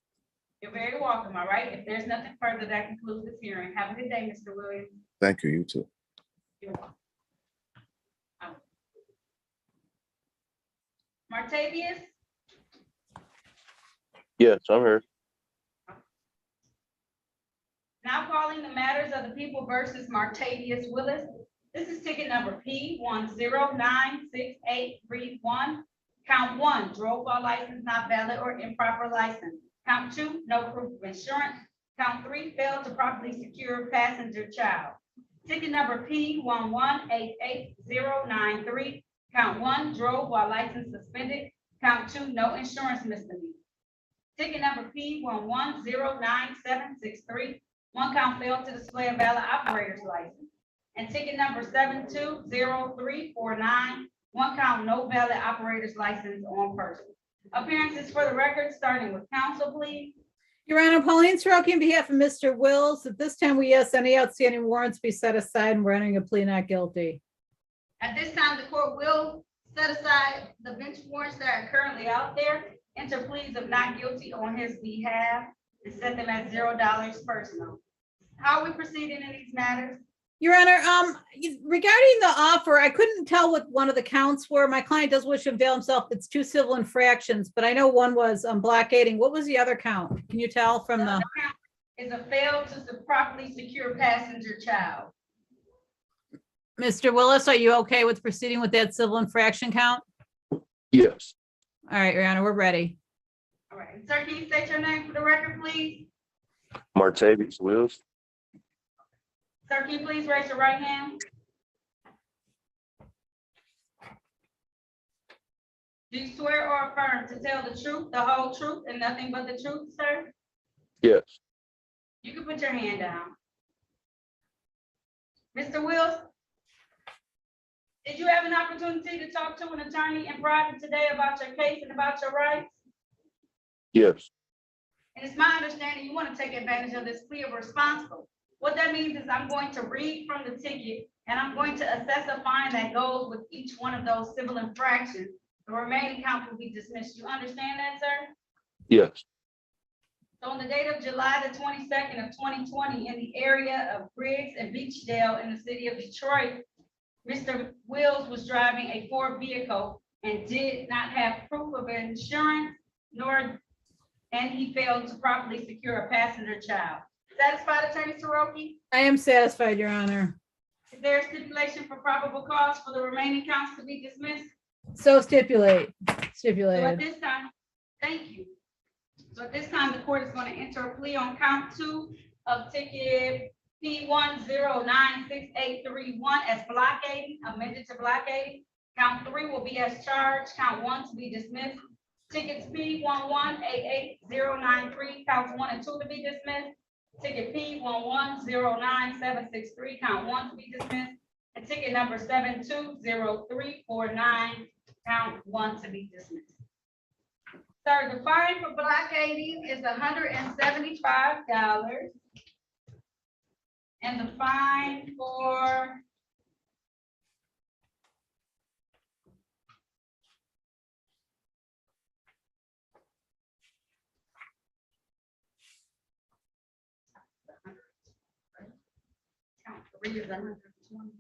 You're very welcome, all right? If there's nothing further, that concludes this hearing. Have a good day, Mr. Williams. Thank you, you too. You're welcome. Martavius? Yes, I'm here. Now calling the matters of the People versus Martavius Willis. This is ticket number P10968331. Count 1, drove while license not valid or improper license. Count 2, no proof of insurance. Count 3, failed to properly secure passenger child. Ticket number P1188093. Count 1, drove while license suspended. Count 2, no insurance misdemeanor. Ticket number P1109763. One count failed to display a valid operator's license. And ticket number 720349. One count no valid operator's license on person. Appearances for the record, starting with counsel, please. Your Honor, Pauline Soroka, on behalf of Mr. Wills, at this time we ask any outstanding warrants be set aside and we're entering a plea not guilty. At this time, the court will set aside the bench warrants that are currently out there, enter pleas of not guilty on his behalf, and set them at $0 personal. How are we proceeding in these matters? Your Honor, regarding the offer, I couldn't tell what one of the counts were. My client does wish to avail himself. It's 2 civil infractions, but I know one was blockading. What was the other count? Can you tell from the? Count is a fail to properly secure passenger child. Mr. Willis, are you okay with proceeding with that civil infraction count? Yes. All right, Your Honor, we're ready. All right, sir, can you state your name for the record, please? Martavius Willis. Sir, can you please raise your right hand? Do you swear or affirm to tell the truth, the whole truth, and nothing but the truth, sir? Yes. You can put your hand down. Mr. Wills, did you have an opportunity to talk to an attorney in private today about your case and about your rights? Yes. And it's my understanding you want to take advantage of this plea of responsible. What that means is I'm going to read from the ticket and I'm going to assess a fine that goes with each one of those civil infractions. The remaining count will be dismissed. You understand that, sir? Yes. So on the date of July the 22nd of 2020, in the area of Briggs and Beachdale in the city of Detroit, Mr. Wills was driving a Ford vehicle and did not have proof of insurance, and he failed to properly secure a passenger child. Satisfied, Attorney Soroki? I am satisfied, Your Honor. Is there a stipulation for probable cause for the remaining counts to be dismissed? So stipulate, So at stipulated. this time, thank you. So at this time, the court is going to enter a plea on count 2 of ticket P1096831 as blockading, amended to blockading. Count 3 will be as charged, count 1 to be dismissed. Tickets P1188093, counts 1 and 2 to be dismissed. Ticket P1109763, count 1 to be dismissed. And ticket number 720349, count 1 to be dismissed. Sir, the fine for blockading is $175. And the fine for count 3 is $120.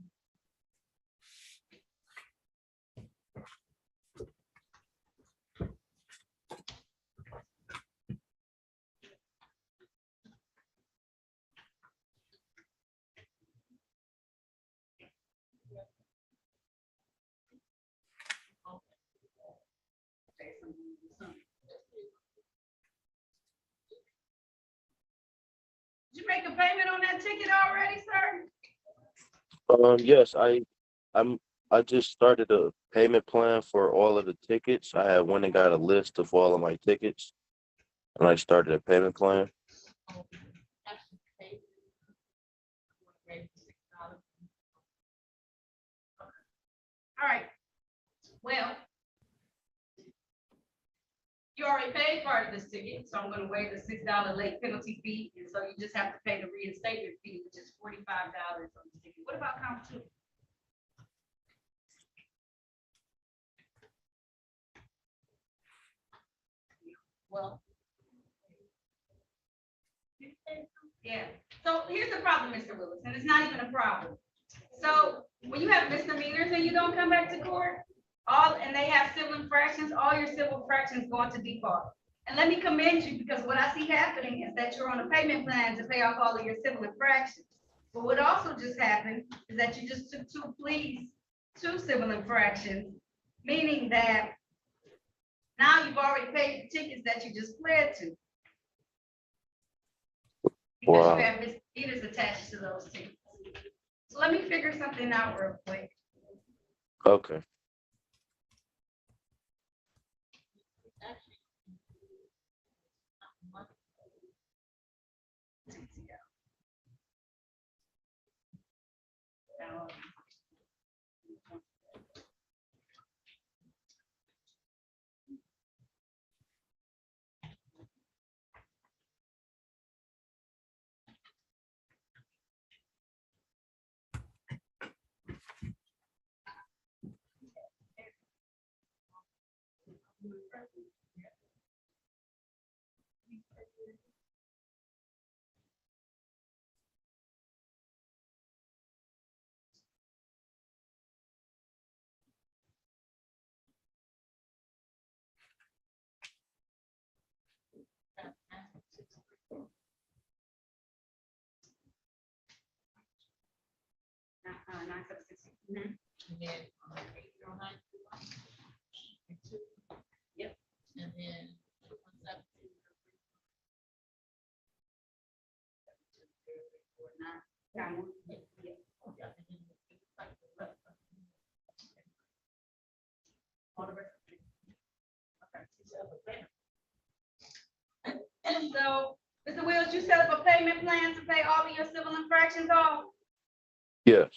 Did you make a payment on that ticket already, sir? Yes, I just started a payment plan for all of the tickets. I had went and got a list of all of my tickets, and I started a payment plan. All right. Well, you already paid part of this ticket, so I'm going to waive the $6 late penalty fee, and so you just have to pay the reinstatement fee, which is $45 on the ticket. What about count 2? Well, yeah. So here's the problem, Mr. Willis, and it's not even a problem. So when you have misdemeanors and you don't come back to court, and they have civil infractions, all your civil infractions go into default. And let me commend you, because what I see happening is that you're on a payment plan to pay off all of your civil infractions. But what also just happened is that you just took 2 pleas to civil infractions, meaning that now you've already paid the tickets that you just pled to. Because Wow. you have misdemeanors attached to those tickets. So let me figure something out real quick. Okay. Yep. And then. motion, so, Mr. Wills, you set up a payment plan to pay all of your civil infractions off? Yes.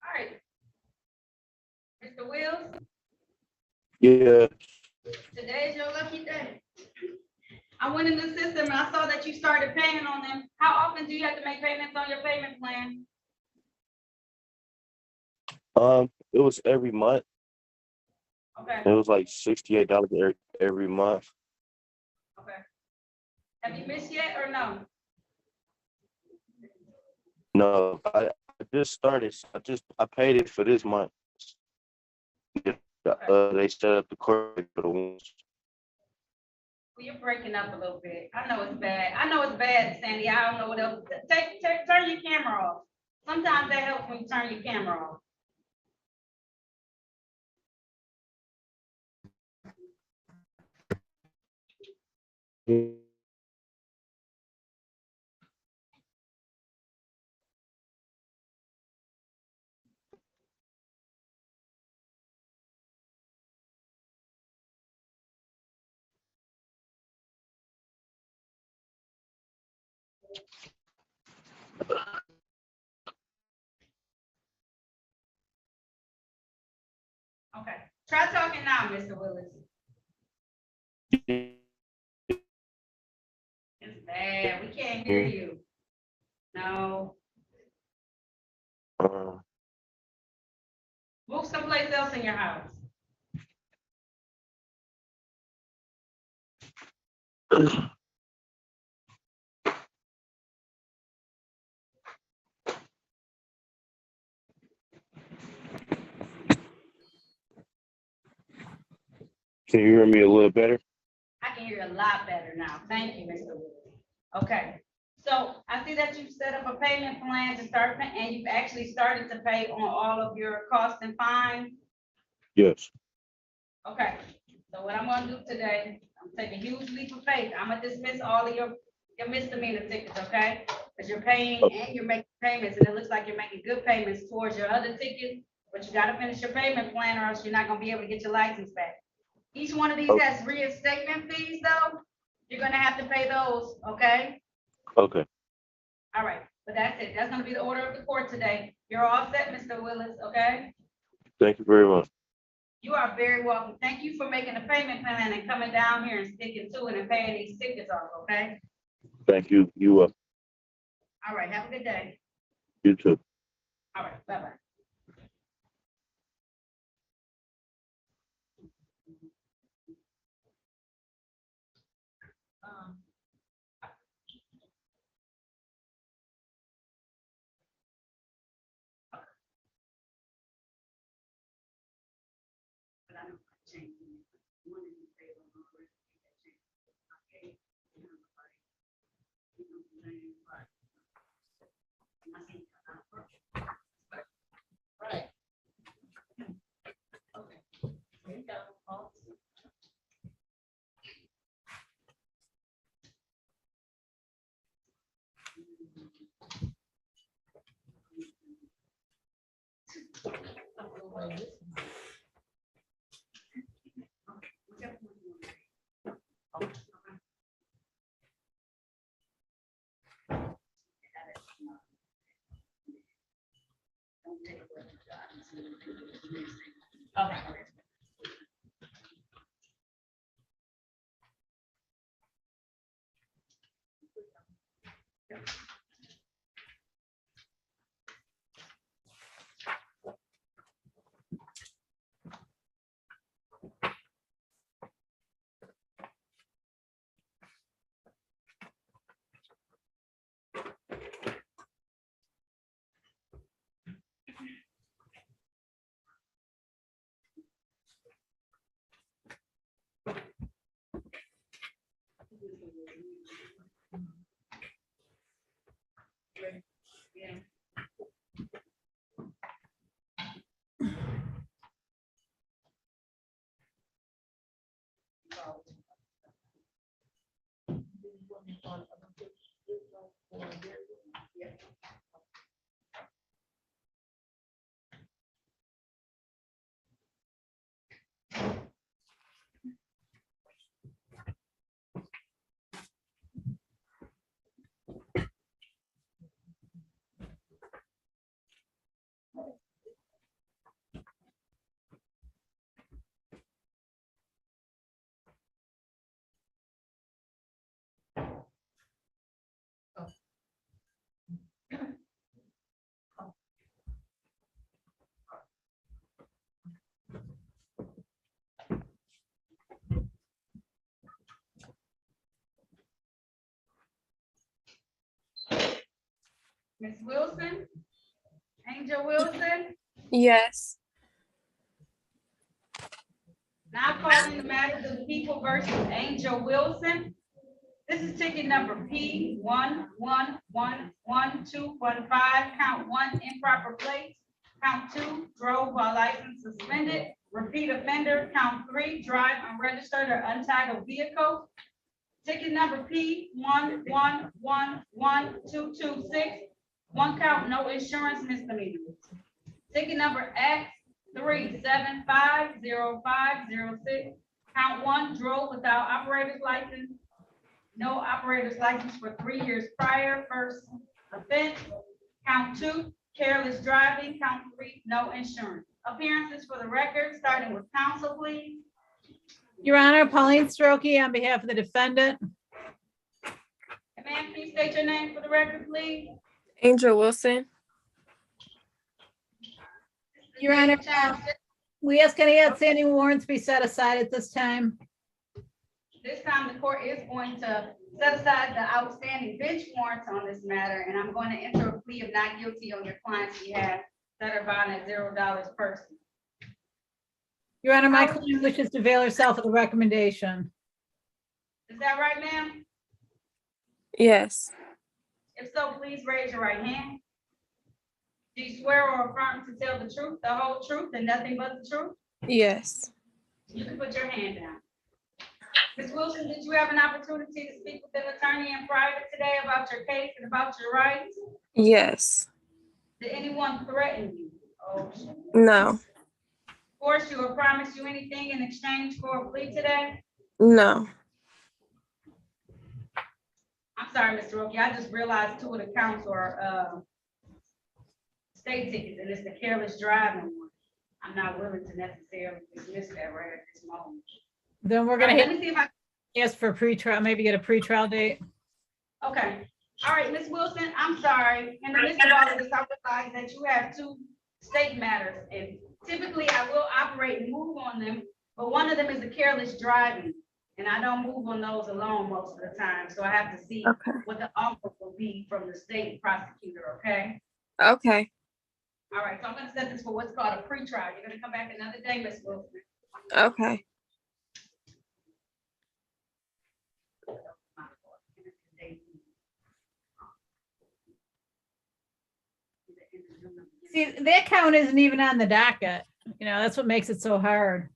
All right. Mr. Wills, Yeah. today is your lucky day. I went in the system and I saw that you started paying on them. How often do you have to make payments on your payment plan? It was every month. Okay, It was like $68 every month. okay. Have you missed yet or no? No, I just started. I paid it for this month. They set up the court for the ones. Well, you're breaking up a little bit. I know it's bad. I know it's bad, Sandy. I don't know what else. Turn your camera off. Sometimes that helps when you turn your camera off. Okay, try talking now, Mr. Willis. It's bad. We can't hear you. No. Move someplace else in your house. Can you hear me a little better? I can hear you a lot better now. Thank you, Mr. Willis. Okay, so I see that you've set up a payment plan to start paying, and you've actually started to pay on all of your costs and fines. Yes. Okay, so what I'm gonna do today, I'm taking a huge leap of faith. I'm gonna dismiss all of your misdemeanor tickets, okay? Because you're paying and you're making payments, and it looks like you're making good payments towards your other tickets, but you gotta finish your payment plan or else you're not gonna be able to get your license back. Each one of these has reinstatement fees though. You're gonna have to pay those, okay? Okay. All right, but that's it. That's gonna be the order of the court today. You're all set, Mr. Willis, okay? Thank you very much. You are very welcome. Thank you for making a payment plan and coming down here and sticking to it and paying these tickets off, okay? Thank you. You All right, have a good day. You too. All right, bye-bye. Right. Okay. Ms. Wilson? Angel Wilson? Yes. Now calling the matters of the people versus Angel Wilson. This is ticket number P 11111215, count 1, improper plates. Count 2, drove while license suspended. Repeat offender, count 3, drive unregistered or untitled vehicle. Ticket number P 111226, 1 count, no insurance misdemeanor. Ticket number X 37500506, count 1, drove without operator's license. No operator's license for 3 years prior, first offense. Count 2, careless driving. Count 3, no insurance. Appearances for the record, starting with counsel, please. Your Honor, Pauline Strokey on behalf of the defendant. Ma'am, please state your name for the record, please. Angel Wilson. Your Honor, we ask any outstanding warrants be set aside at this time. This time, the court is going to set aside the outstanding bench warrants on this matter, and I'm going to enter a plea of not guilty on your client's behalf that are bound at $0 per person. Your Honor, my client wishes to avail herself of the recommendation. Is that right, ma'am? Yes. If so, please raise your right hand. Do you swear or affirm to tell the truth, the whole truth, and nothing but the truth? Yes. You can put your hand down. Ms. Wilson, did you have an opportunity to speak with an attorney in private today about your case and about your rights? Yes. Did anyone threaten you? No. Force you or promise you anything in exchange for a plea today? No. I'm sorry, Mr. Roki, I just realized 2 of the counts are state tickets, and it's the careless driving one. I'm not willing to necessarily dismiss that right at this moment. Then we're All right, gonna let me see if I, ask for a pretrial, maybe get a pretrial date. okay. All right, Ms. Wilson, I'm sorry. In the midst of all of this, I realize that you have 2 state matters, and typically I will operate and move on them, but one of them is the careless driving, and I don't move on those alone most of the time, so I have to see what the offer will be from the state prosecutor, okay? Okay. All right, so I'm gonna set this for what's called a pretrial. You're gonna come back another day, Ms. Wilson. Okay. See, that count isn't even on the docket. You know, that's what makes it so hard.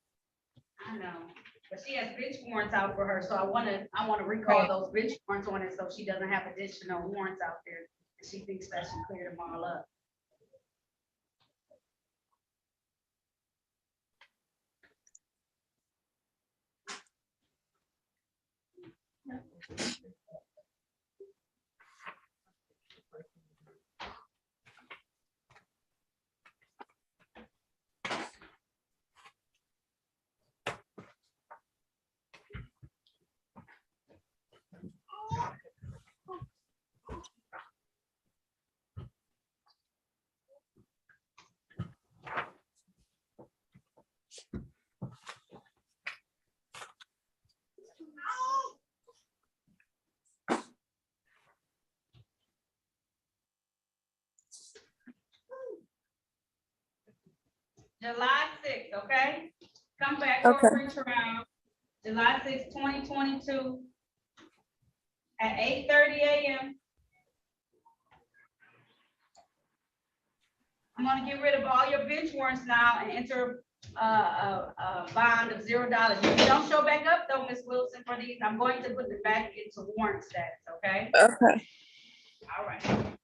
I know, but she has bench warrants out for her, so I wanna recall Right. those bench warrants on it, so she doesn't have additional warrants out there. And she thinks that she cleared them all up. July 6th, okay? Come back for a retrial, July 6th, 2022 at 8:30 a.m. I'm gonna get rid of all your bench warrants now and enter bond of $0. If you don't show back up though, Ms. Wilson, for these, I'm going to put it back into warrant status, okay? Okay. All right.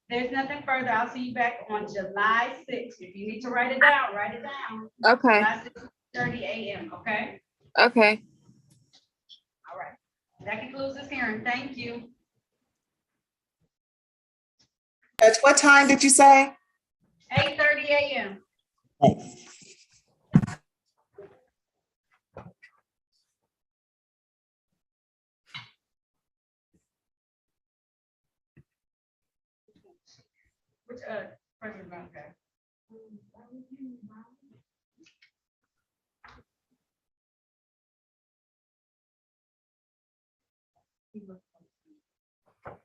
There's nothing further. I'll see you back on July 6th. If you need to write it down, write it down. Okay. July 6th, 30 a.m., okay? Okay. All right. That concludes this hearing. Thank you. At what time did you say? 8:30 a.m. Which, President Brown, okay.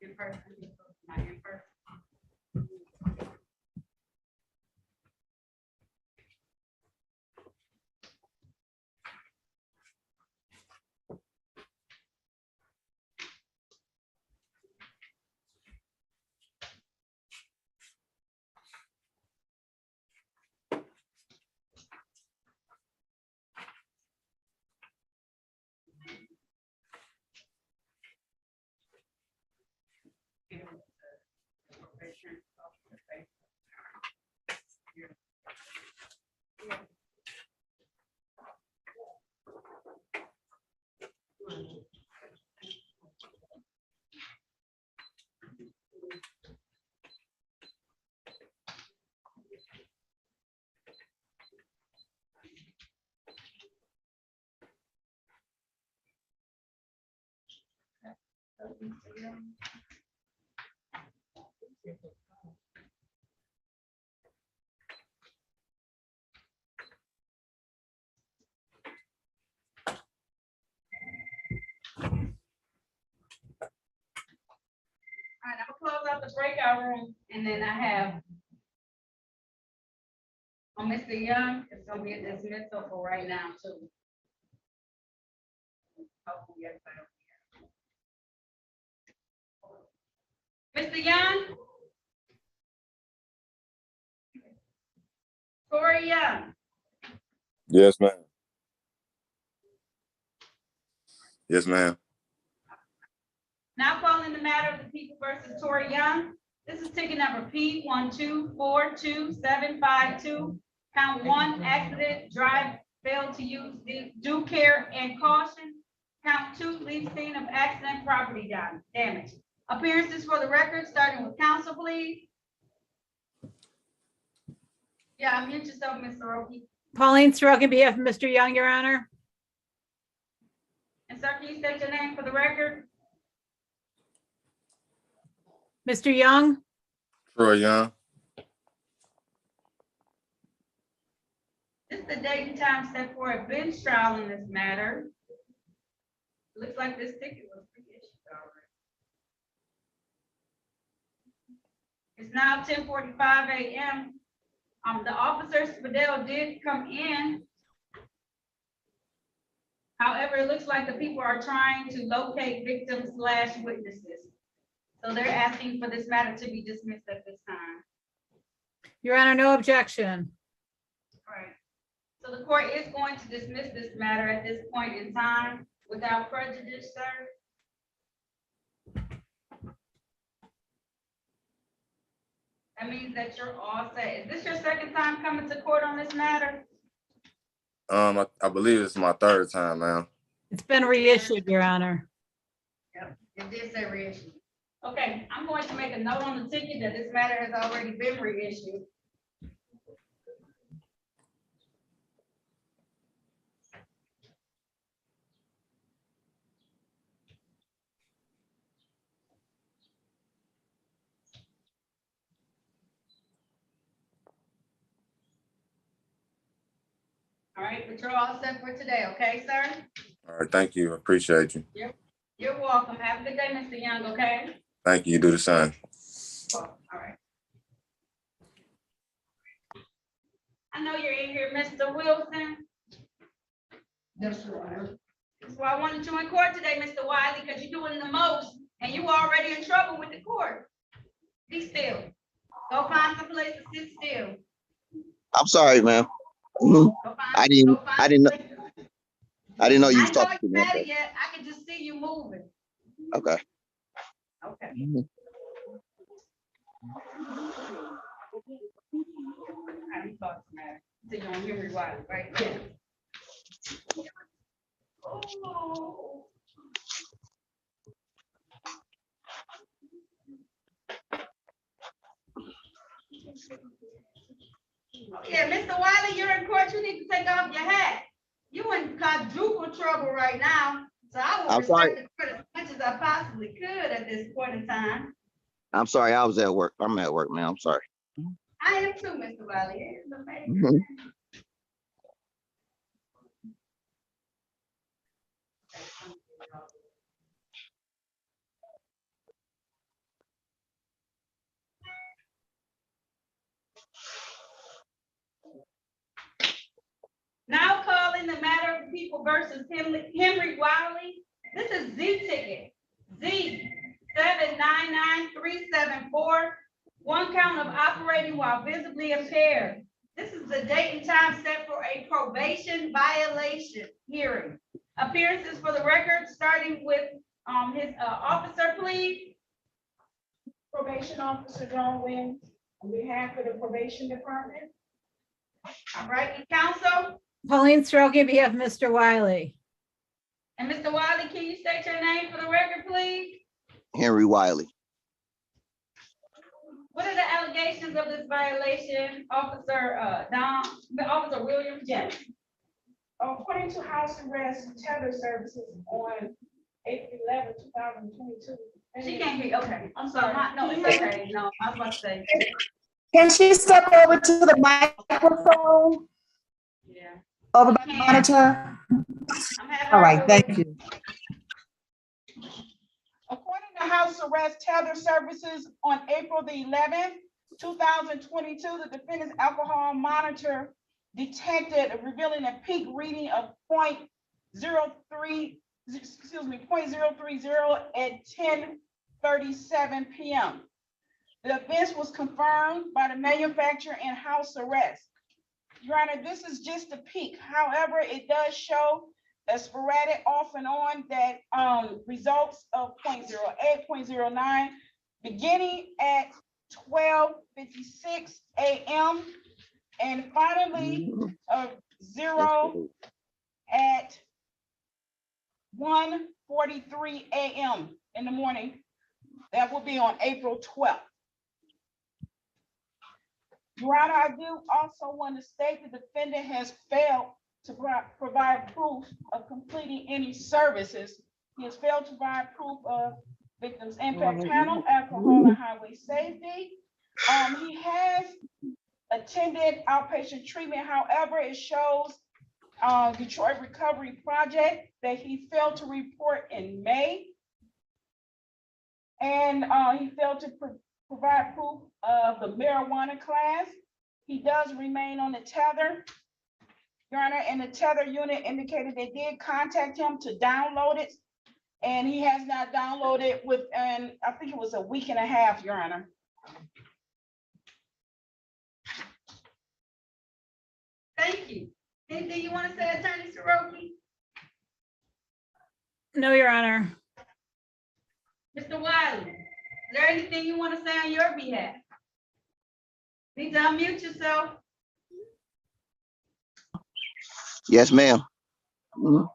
In person, not in person. All right, I'm gonna close out the breakout room, and then I have on Mr. Young, it's gonna be a dismissal for right now too. Hopefully everybody will be here. Mr. Young? Tori Young? Yes, ma'am. Yes, ma'am. Now calling the matter of the people versus Tori Young. This is ticket number P1242752. Count 1, accident, drive, failed to use due care and caution. Count 2, leave scene of accident, property damage. Appearances for the record, starting with counsel, please. Yeah, unmute yourself, Ms. Soroki. Pauline Sorokin, on behalf of Mr. Young, Your Honor. And sir, can you state your name for the record? Mr. Young, Troy Young. This is the date and time set for a bench trial in this matter. Looks like this ticket was reissued already. It's now 10:45 a.m. The officer Spadell did come in. However, it looks like the people are trying to locate victims / witnesses. So they're asking for this matter to be dismissed at this time. Your Honor, no objection. All right. So the court is going to dismiss this matter at this point in time without prejudice, sir. That means that you're all set. Is this your second time coming to court on this matter? I believe it's my third time, ma'am. It's been reissued, Your Honor. Yep, it did say reissued. Okay, I'm going to make a note on the ticket that this matter has already been reissued. All right, but you're all set for today, okay, sir? All right, thank you. Appreciate you. You're welcome. Have a good day, Mr. Young, okay? Thank you. You do the same. All right. I know you're in here, Mr. Wilson. That's right. That's why I wanted you in court today, Mr. Wiley, because you're doing the most and you already in trouble with the court. Be still. Go find some place to sit still. I'm sorry, ma'am. Mhm. Go find- I go didn't, find I didn't know, a- I didn't know you I was know talking to you me. said it Okay. yet. I can just see you moving. Okay. Okay. Mhm. I didn't thought it mattered. So you're on Henry Wiley, right? Yeah. Oh. Yeah, Mr. Wiley, you're in court. You need to take off your hat. You in quadruple trouble right now. So I will I'm sorry. respect the court as much as I possibly could at this point in time. I'm sorry. I was at work. I'm at work, man. I'm sorry. I am too, Mr. Wiley. It's amazing. Mhm. Now calling the matter of the people versus Henry Wiley. This is Z ticket. Z 799-374. One count of operating while visibly impaired. This is the date and time set for a probation violation hearing. Appearances for the record, starting with his officer, please. Probation Officer John Williams, on behalf of the probation department. All right, and counsel. Pauline Stroke, on behalf of Mr. Wiley. And Mr. Wiley, can you state your name for the record, please? Henry Wiley. What are the allegations of this violation, Officer Officer Williams Jennings? According to house arrest tether services on April 11, 2022. She can't be, okay, I'm sorry, no, it's okay, no, I was about to say. Can she step over to the microphone Yeah. over by the monitor? All right, thank you. According to house arrest tether services on April the 11th, 2022, the defendant's alcohol monitor detected revealing a peak reading of 0.030 at 10:37 p.m. The offense was confirmed by the manufacturer in house arrest. Your Honor, this is just a peak. However, it does show a sporadic off and on that results of 0.08, 0.09, beginning at 12:56 a.m. and finally 0 at 1:43 a.m. in the morning. That will be on April 12th. Your Honor, I do also want to state the defendant has failed to provide proof of completing any services. He has failed to provide proof of victims impact panel, alcohol and highway safety. He has attended outpatient treatment. However, it shows Detroit Recovery Project that he failed to report in May. And he failed to provide proof of the marijuana class. He does remain on the tether, Your Honor, and the tether unit indicated they did contact him to download it. And he has not downloaded within, I think it was a week and a half, Your Honor. Thank you. Anything you want to say, Attorney Soroki? No, Your Honor. Mr. Wiley, is there anything you want to say on your behalf? Need to unmute yourself. Yes, ma'am. Mhm.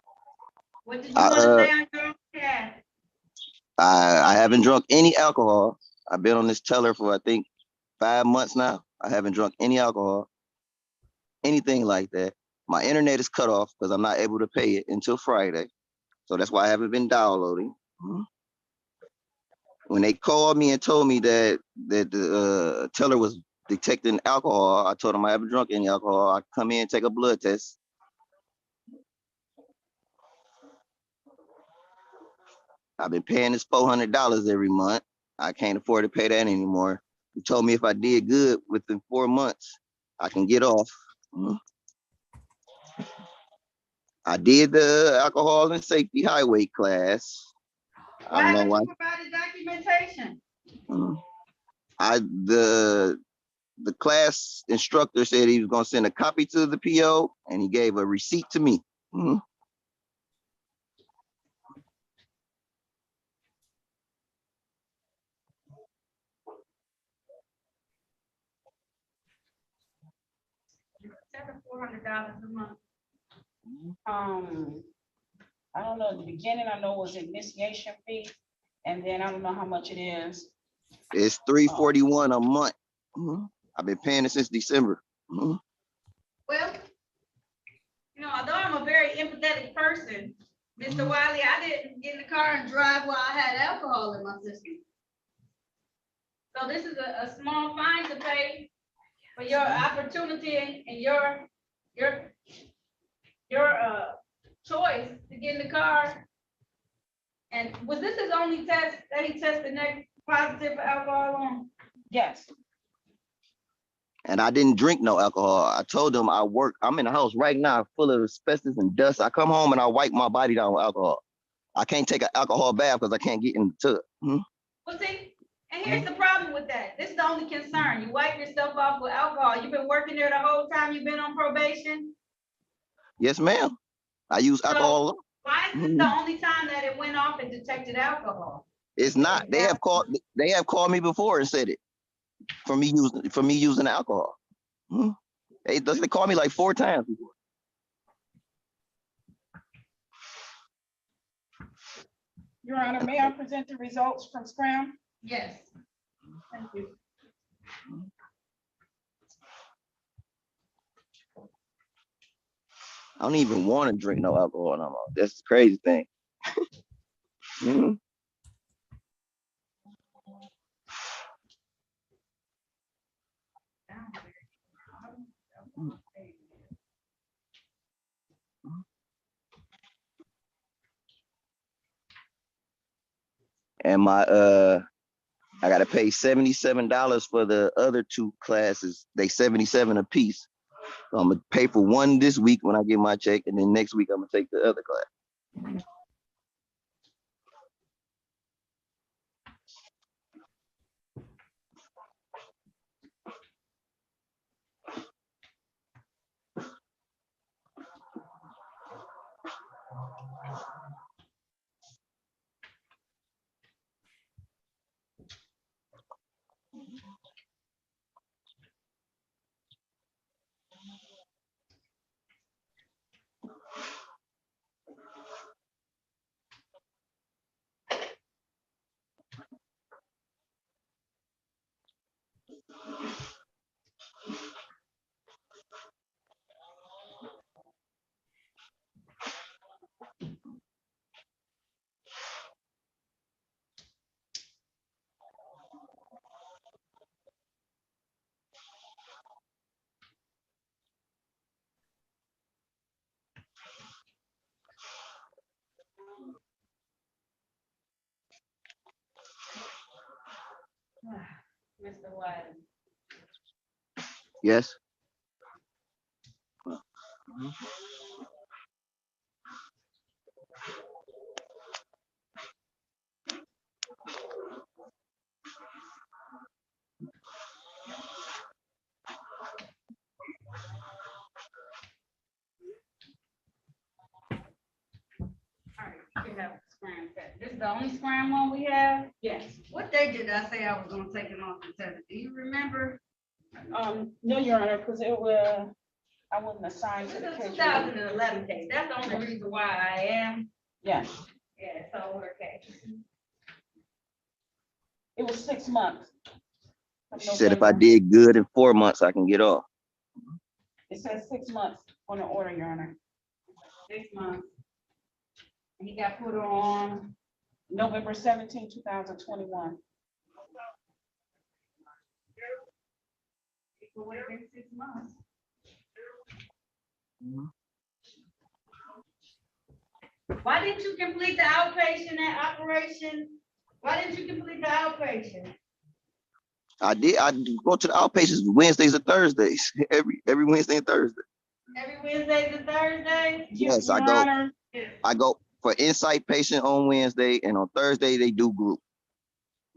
What did you want to say on your behalf? I haven't drunk any alcohol. I've been on this teller for, I think, 5 months now. I haven't drunk any alcohol, anything like that. My internet is cut off because I'm not able to pay it until Friday. So that's why I haven't been downloading. Mhm. When they called me and told me that the teller was detecting alcohol, I told them I haven't drunk any alcohol. I come in and take a blood test. I've been paying this $400 every month. I can't afford to pay that anymore. He told me if I did good within 4 months, I can get off. Mhm. I did the alcohol and safety highway class. I don't know why. Provided documentation. Mhm. The the class instructor said he was gonna send a copy to the PO and he gave a receipt to me. Mhm. $400 a month. I don't know, at the beginning, I know it was initiation fee, and then I don't know how much it is. It's $341 a month. Mhm. I've been paying it since December. Mhm. Well, although I'm a very empathetic person, Mr. Wiley, I didn't get in the car and drive while I had alcohol in my system. So this is a small fine to pay for your opportunity and your choice to get in the car. And was this his only test that he tested positive for alcohol on? Yes. And I didn't drink no alcohol. I told them I'm in the house right now full of asbestos and dust. I come home and I wipe my body down with alcohol. I can't take an alcohol bath because I can't get in the tub. Mhm. Well, see, and here's the problem with that. This is the only concern. You wipe yourself off with alcohol. You've been working there the whole time you've been on probation. Yes, ma'am. I use alcohol. Why is this the only time that it went off and detected alcohol? It's not. They have called me before and said it for me using alcohol. Mhm. They called me like 4 times before. Your Honor, may I present the results from Scram? Yes. Thank you. I don't even want to drink no alcohol no more. That's the crazy thing. Mhm. And I gotta pay $77 for the other 2 classes. They $77 a piece. So I'm gonna pay for one this week when I get my check, and then next week I'm gonna take the other class. Mr. Wiley. Yes. You have Scram test. This is the only Scram one we have? Yes. What day did I say I was gonna take him off the test? Do you remember? No, Your Honor, because I wasn't assigned to the This is case. 2011 case. That's the only reason why I am. Yes, Yeah, so, okay. it was 6 months. from She said if I November. did good in 4 months, I can get off. It says 6 months on the order, Your Honor. 6 months. And he got put on. November 17, 2021. It would have been 6 months. Why didn't you complete the outpatient and operation? Why didn't you complete the outpatient? I did. I go to the outpatients Wednesdays and Thursdays. Every Wednesday and Thursday. Every Wednesday to Thursday? Yes, Your Honor, I go for insight patient on Wednesday, and on Thursday they do group.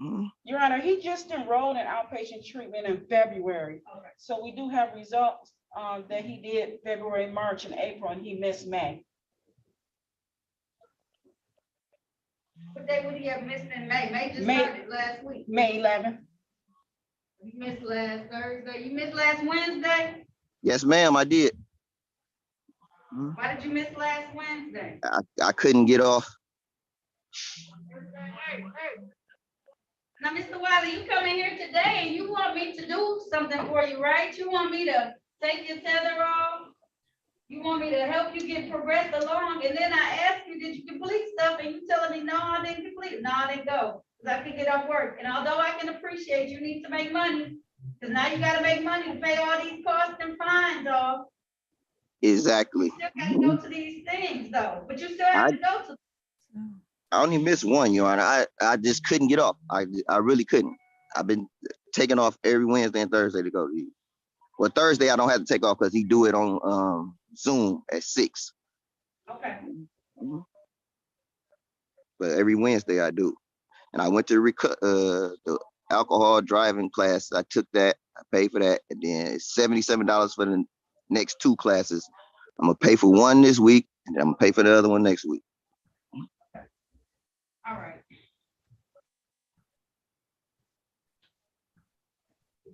Mhm. Your Honor, he just enrolled in outpatient treatment in February. Okay. So we do have results that he did February, March, and April, and he missed May. What day would he have missed in May? May just May- started last week. May 11th. You missed last Thursday. You missed last Wednesday? Yes, ma'am, I did. Why did you miss last Wednesday? I couldn't get off. Now, Mr. Wiley, you come in here today and you want me to do something for you, right? You want me to take your tether off? You want me to help you get progressed along? And then I ask you, did you complete stuff? And you telling me, no, I didn't complete it. No, I didn't go. Because I can get off work. And although I can appreciate you need to make money, because now you gotta make money to pay all these costs and fines off. Exactly. You still gotta go to these things though, but you still have to go to. I only missed one, Your Honor. I just couldn't get off. I really couldn't. I've been taking off every Wednesday and Thursday to go to you. Well, Thursday I don't have to take off because he do it on Zoom at 6. Okay. But every Wednesday I do. And I went to the alcohol driving class. I took that. I paid for that. And then it's $77 for the next 2 classes. I'm gonna pay for one this week, and then I'm gonna pay for the other one next week. All right.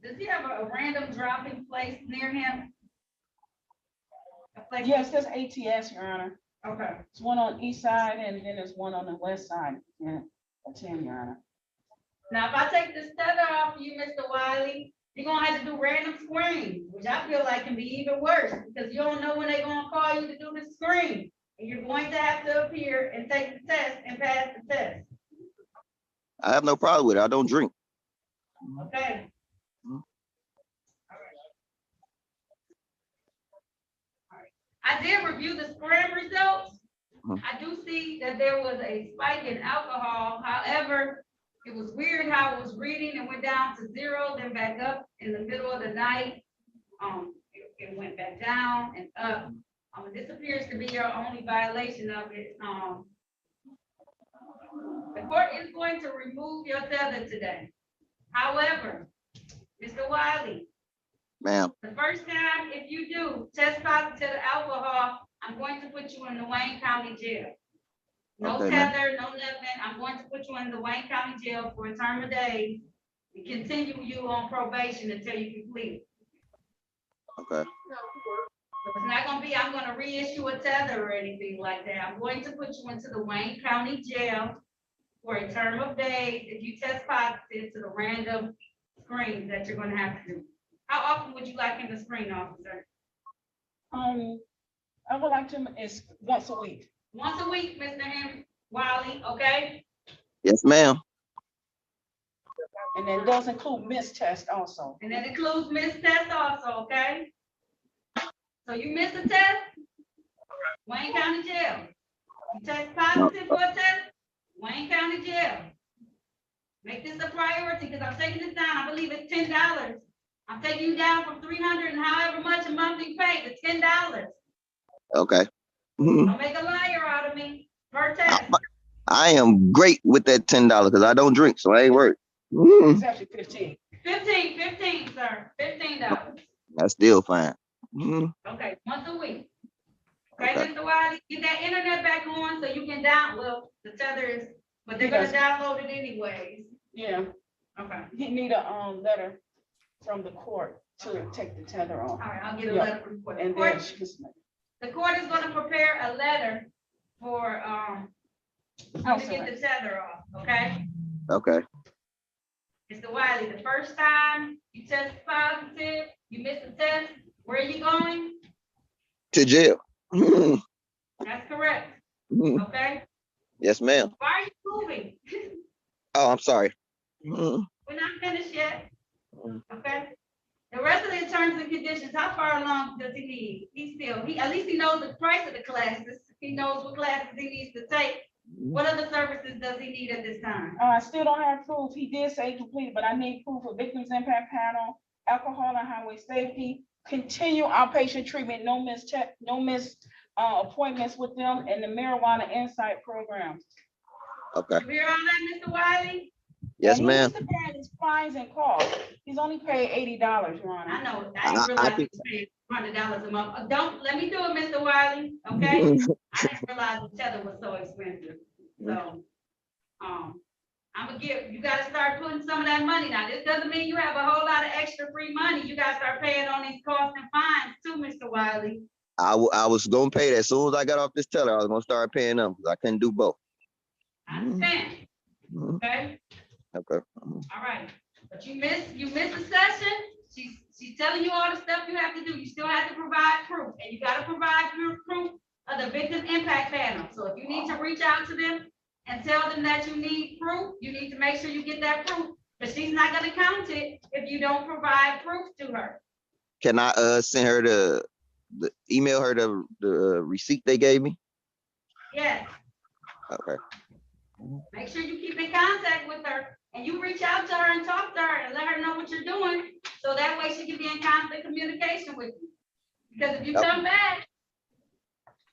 Does he have a random dropping place near him? A place- Yes, there's ATS, Your Honor. Okay. It's one on east side and then there's one on the west side. Yeah, attend, Your Honor. Now, if I take this tether off you, Mr. Wiley, you're gonna have to do random screens, which I feel like can be even worse because you don't know when they're gonna call you to do the screen. And you're going to have to appear and take the test and pass the test. I have no problem with it. I don't drink. Okay. I did review the scrim results. I do see that there was a spike in alcohol. However, it was weird how it was reading and went down to 0, then back up in the middle of the night. It went back down and up. This appears to be your only violation of it. The court is going to remove your tether today. However, Mr. Wiley, Ma'am. the first time, if you do test positive to alcohol, I'm going to put you in the Wayne County Jail. No Okay, ma'am. tether, no nothing. I'm going to put you in the Wayne County Jail for a term of days and continue you on probation until you complete it. Okay. So it's not gonna be, I'm gonna reissue a tether or anything like that. I'm going to put you into the Wayne County Jail for a term of days if you test positive to the random screens that you're gonna have to do. How often would you like him to screen, officer? I would like to, it's once a week. Once a week, Mr. Henry Wiley, okay? Yes, ma'am. And then those include missed tests also. And that includes missed tests also, okay? So you missed a test? Wayne County Jail. You test positive for a test? Wayne County Jail. Make this a priority because I'm taking this down. I believe it's $10. I'm taking you down from 300 and however much a month you pay to $10. Okay. Don't make a liar out of me per test. I am great with that $10 because I don't drink, so I ain't worried. It's actually 15. 15, sir. $15. That's still fine. Okay, once a week. Okay, Okay. Mr. Wiley, get that internet back on so you can download the tether is, but they're gonna Yes. download it anyways. Yeah, Okay. he need a letter from the court to take the tether off. All right, I'll get a Yeah. letter from the court. And The court- then she can submit. The court is gonna prepare a letter for, you to get the tether off, okay? Okay. Mr. Wiley, the first time you test positive, you missed the test, where are you going? To jail. That's correct, okay? Yes, ma'am. Why are you moving? Oh, I'm sorry. We're not finished yet, okay? The rest of the terms and conditions, how far along does he need? At least he knows the price of the classes. He knows what classes he needs to take. What other services does he need at this time? I still don't have proof. He did say completed, but I need proof of victims impact panel, alcohol and highway safety, continue outpatient treatment, no missed appointments with them, and the marijuana insight program. Okay. You hear all that, Mr. Wiley? Yes, And he ma'am. needs to pay his fines and costs. He's only paid $80, Your Honor. I know, I I didn't realize think- he paid $100 a month. Don't, let me do it, Mr. Wiley, okay? I didn't realize the tether was so expensive, so, I'm gonna you gotta start putting some of that money now. This doesn't mean you have a whole lot of extra free money. You gotta start paying on these costs and fines too, Mr. Wiley. I was gonna pay that as soon as I got off this teller. I was gonna start paying them because I couldn't do both. I understand, Mhm. okay? Okay. All right, but you missed the session. She's telling you all the stuff you have to do. You still have to provide proof, and you gotta provide proof of the victim impact panel. So if you need to reach out to them and tell them that you need proof, you need to make sure you get that proof. But she's not gonna count it if you don't provide proof to her. Can I send her the email her the receipt they gave me? Yes, Okay. make sure you keep in contact with her and you reach out to her and talk to her and let her know what you're doing. So that way she can be in constant communication with you. Because if you come back,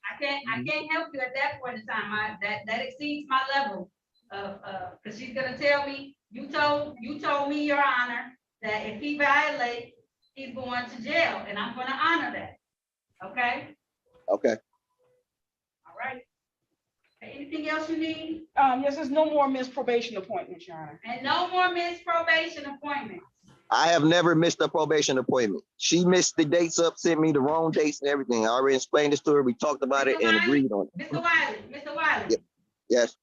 I can't help you at that point in time. That exceeds my level of, because she's gonna tell me, you told me, Your Honor, that if he violates, he's going to jail, and I'm gonna honor that. Okay? Okay. All right. Anything else you need? Yes, there's no more missed probation appointments, Your Honor. And no more missed probation appointments. I have never missed a probation appointment. She missed the dates up, sent me the wrong dates and everything. I already explained this to her. We talked about it and agreed on it. Mr. Wiley. Yes.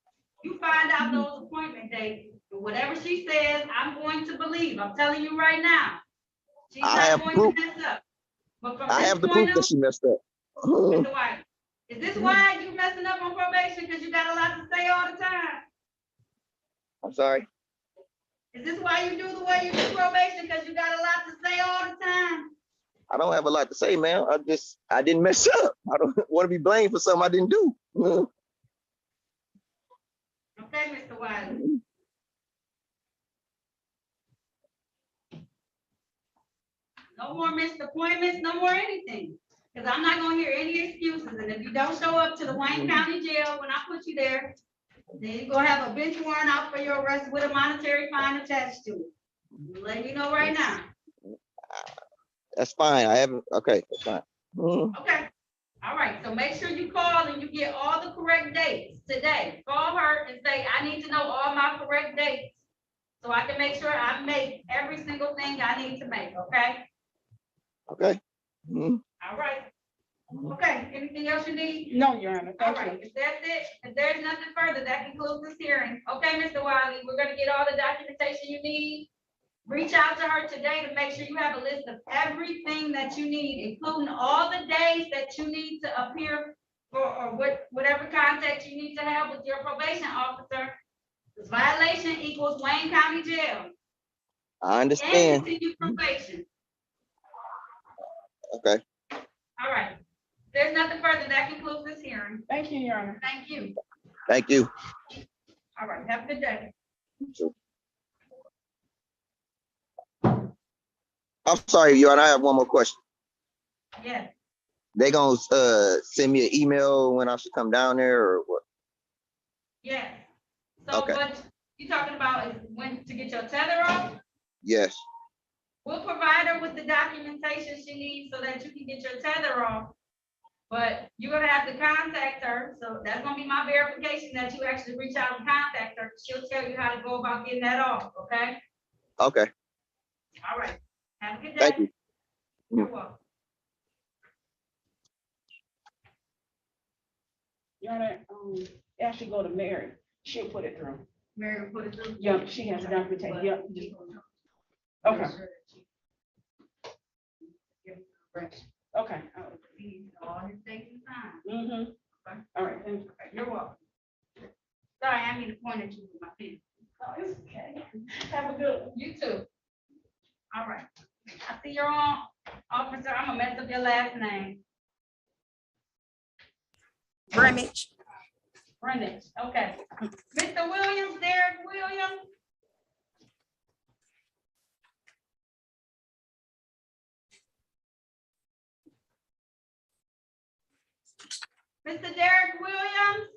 You find out those appointment dates, and whatever she says, I'm going to believe. I'm telling you right now. She's I not have going proof. to mess up. But from I this have the point proof that she messed up. Mr. Wiley, is this why you messing up on probation? Because you got a lot to say all the time? I'm sorry. Is this why you do the way you do probation? Because you got a lot to say all the time? I don't have a lot to say, man. I didn't mess up. I don't want to be blamed for something I didn't do. Okay, Mr. Wiley. No more missed appointments, no more anything. Because I'm not gonna hear any excuses. And if you don't show up to the Wayne County Jail when I put you there, then you're gonna have a bench warrant out for your arrest with a monetary fine attached to it. I'm letting you know right now. That's fine. I haven't. Okay, that's fine. Okay. All right, so make sure you call and you get all the correct dates today. Call her and say, I need to know all my correct dates, so I can make sure I make every single thing I need to make, okay? Okay. All right. Okay, anything else you need? No, Your Honor. All Thank right, you. if that's it, if there's nothing further, that concludes this hearing. Okay, Mr. Wiley, we're gonna get all the documentation you need. Reach out to her today to make sure you have a list of everything that you need, including all the days that you need to appear for, or whatever contact you need to have with your probation officer. This violation equals Wayne County Jail. I And understand. continued probation. Okay. All right. There's nothing further. That concludes this hearing. Thank you, Your Honor. Thank you. Thank you. All right, have a good day. I'm sorry, Your Honor. I have one more question. Yes, They gonna send me an email when I should come down there or what? yes. So Okay. what you talking about is when to get your tether off? Yes. We'll provide her with the documentation she needs so that you can get your tether off. But you're gonna have to contact her, so that's gonna be my verification that you actually reach out and contact her. She'll tell you how to go about getting that off, okay? Okay. All right, have a good day. Thank you. You're welcome. Your Honor, actually go to Mary. She'll put it through. Mary will put it through. Yeah, she has the documentation. Yeah. Okay. Okay. All his dates and times. Mm-hmm. All right, thank you. You're welcome. Sorry, I mean to point at you with my pen. Oh, it's okay. Have a good one. You too. All right. I see you're on, officer. I'm gonna mess up your last name. Brimage. Greenwich, okay. Mr. Williams, Derek Williams. Mr. Derek Williams.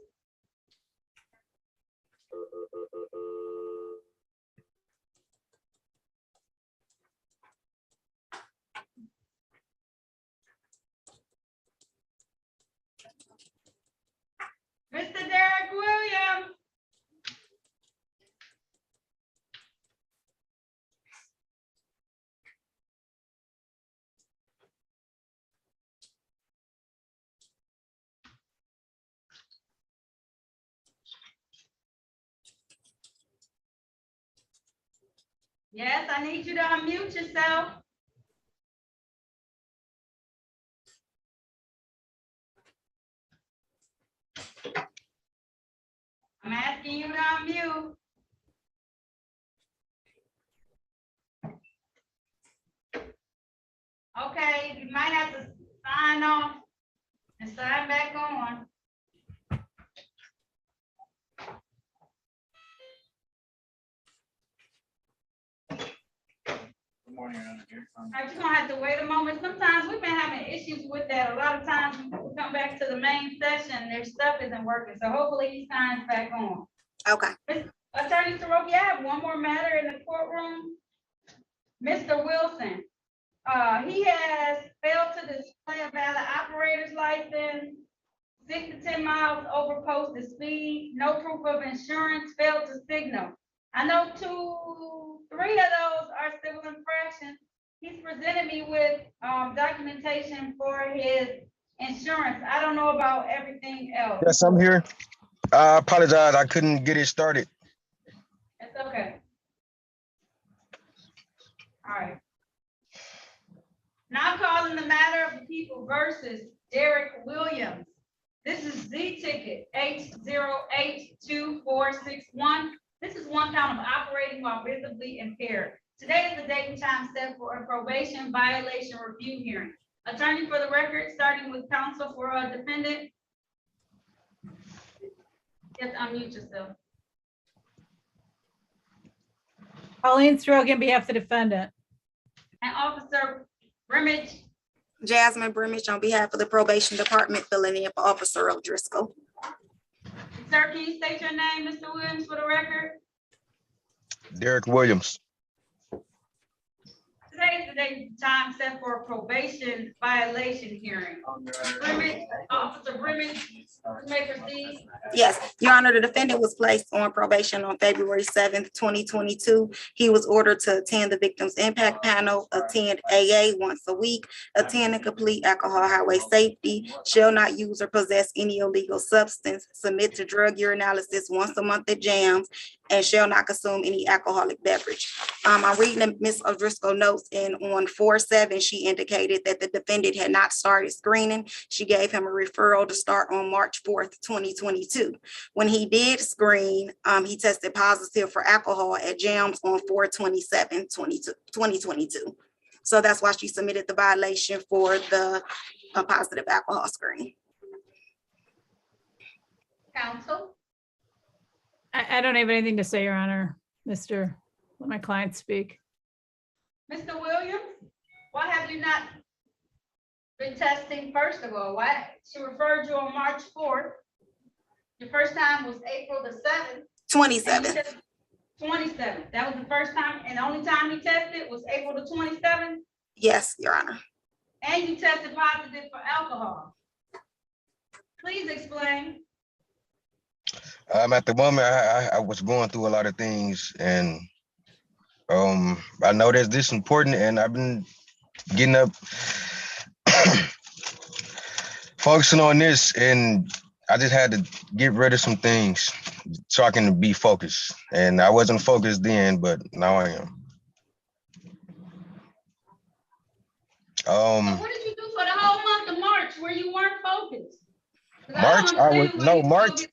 Yes, I need you to unmute yourself. I'm asking you to unmute. Okay, you might have to sign off and sign back on. Good morning, Your Honor. All right, you're gonna have to wait a moment. Sometimes we've been having issues with that. A lot of times we come back to the main session, their stuff isn't working. So hopefully he signs back on. Okay. Attorney Soroki, I have one more matter in the courtroom. Mr. Wilson, he has failed to display a valid operator's license, 6 to 10 miles over posted speed, no proof of insurance, failed to signal. I know 3 of those are civil infractions. He's presented me with documentation for his insurance. I don't know about everything else. Yes, I'm here. I apologize. I couldn't get it started. It's okay. All right. Now calling the matter of the people versus Derek Williams. This is Z ticket 8082461. This is one count of operating while visibly impaired. Today is the date and time set for a probation violation review hearing. Attorney for the record, starting with counsel for a defendant. Just unmute yourself. Pauline Strogan, on behalf of the defendant. And Officer Brimage. Jasmine Brimage on behalf of the probation department, filling in for Officer O'Driscoll. Sir, can you state your name, Mr. Williams, for the record? Derek Williams. Today is the date and time set for a probation violation hearing. Brimage, Officer Brimage, you may proceed. Yes, Your Honor, the defendant was placed on probation on February 7th, 2022. He was ordered to attend the Victims Impact Panel, attend AA once a week, attend and complete alcohol highway safety, shall not use or possess any illegal substance, submit to drug urinalysis once a month at JAMS, and shall not consume any alcoholic beverage. I'm reading Ms. O'Driscoll notes, and on 4/7, she indicated that the defendant had not started screening. She gave him a referral to start on March 4th, 2022. When he did screen, he tested positive for alcohol at JAMS on 4/27/2022. So that's why she submitted the violation for the positive alcohol screen. Counsel. I don't have anything to say, Your Honor. Let my client speak. Mr. Williams, why have you not been testing first of all? Why? She referred you on March 4th. Your first time was April the 7th. 27th. 27th. That was the first time, and the only time you tested was April the 27th? Yes, Your Honor. And you tested positive for alcohol. Please explain. At the moment, I was going through a lot of things, and I know that this is important, and I've been getting up, focusing on this, and I just had to get rid of some things so I can be focused. And I wasn't focused then, but now I am. What did you do for the whole month of March where you weren't focused? March, March.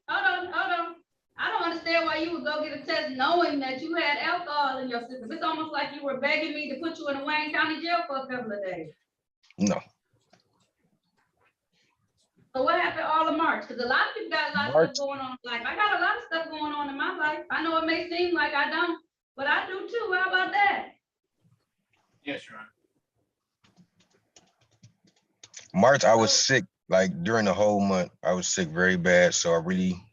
Hold on. I don't understand why you would go get a test knowing that you had alcohol in your system. It's almost like you were begging me to put you in a Wayne County jail for a couple of days. No. So what happened all of March? Because a lot of people got a lot of stuff going on in life. I got a lot of stuff going on in my life. I know it may seem like I don't, but I do too. How about that? Yes, Your Honor. March, I was sick, like during the whole month. I was sick very bad, so I really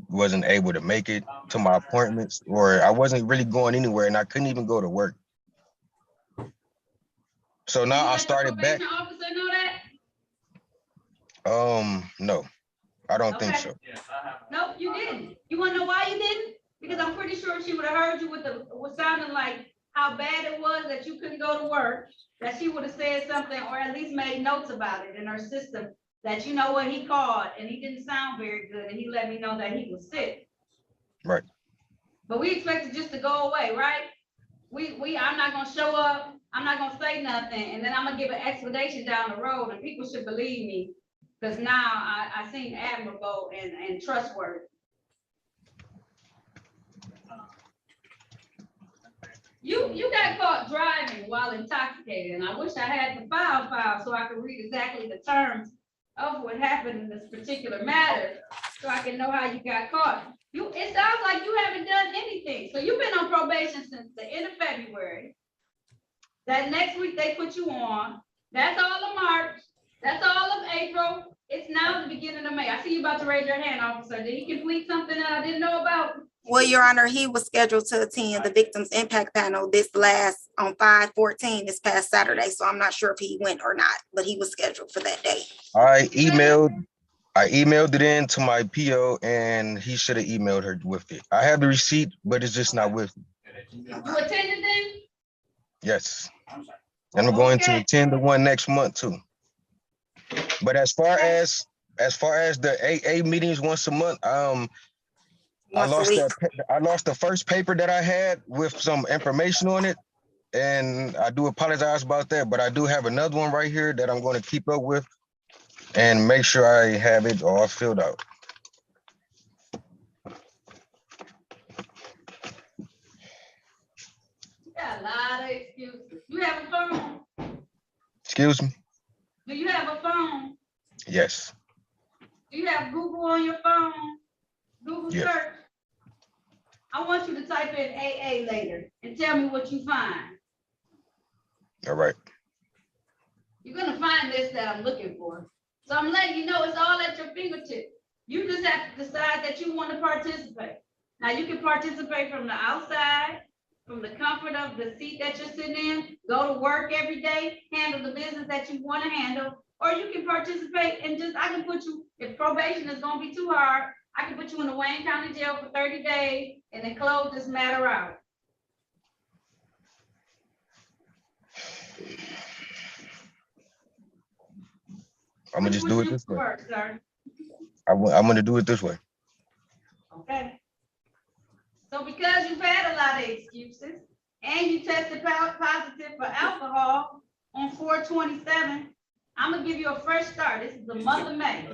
wasn't able to make it to my appointments, or I wasn't really going anywhere, and I couldn't even go to work. So now I started back. Probation officer know that? No, I don't think so. Nope, you didn't. You wanna know why you didn't? Because I'm pretty sure she would have heard you with sounding like how bad it was that you couldn't go to work, that she would have said something or at least made notes about it in her system, that you know what, he called and he didn't sound very good and he let me know that he was sick. Right. But we expect it just to go away, right? I'm not gonna show up, I'm not gonna say nothing, and then I'm gonna give an explanation down the road, and people should believe me. Cause now I seem admirable and trustworthy. You got caught driving while intoxicated, and I wish I had the file so I could read exactly the terms of what happened in this particular matter, so I can know how you got caught. It sounds like you haven't done anything. So you've been on probation since the end of February. That next week they put you on. That's all of March. That's all of April. It's now the beginning of May. I see you about to raise your hand, officer. Did he complete something that I didn't know about? Well, Your Honor, he was scheduled to attend the Victims Impact Panel on 5/14 this past Saturday. So I'm not sure if he went or not, but he was scheduled for that day. I emailed it in to my PO and he should have emailed her with it. I have the receipt, but it's just not with me. You attended then? Yes. And I'm going to attend the one next month too. But as far as the AA meetings once a month, I lost the first paper that I had with some information on it. And I do apologize about that, but I do have another one right here that I'm going to keep up with and make sure I have it all filled out. You got a lot of excuses. You have a phone? Excuse me? Do you have a phone? Yes. Do you have Google on your phone? Google Yes. search. I want you to type in AA later and tell me what you find. All right. You're gonna find this that I'm looking for. So I'm letting you know it's all at your fingertips. You just have to decide that you want to participate. Now you can participate from the outside, from the comfort of the seat that you're sitting in, go to work every day, handle the business that you want to handle, or you can participate and I can put you, if probation is gonna be too hard, I can put you in the Wayne County Jail for 30 days and then close this matter out. I'm gonna just do it this way. Work, sir. I'm gonna do it this way. Okay. So because you've had a lot of excuses and you tested positive for alcohol on 4/27, I'm gonna give you a fresh start. This is the month of May.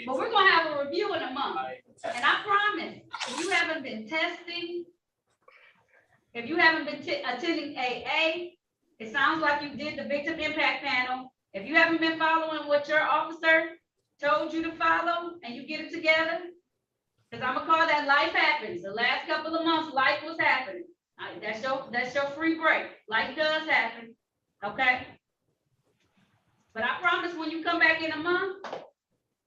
But we're gonna have a review in a month. And I promise, if you haven't been testing, if you haven't been attending AA, it sounds like you did the Victim Impact Panel. If you haven't been following what your officer told you to follow and you get it together, because I'm gonna call that life happens. The last couple of months, life was happening. That's your free break. Life does happen, okay? But I promise when you come back in a month,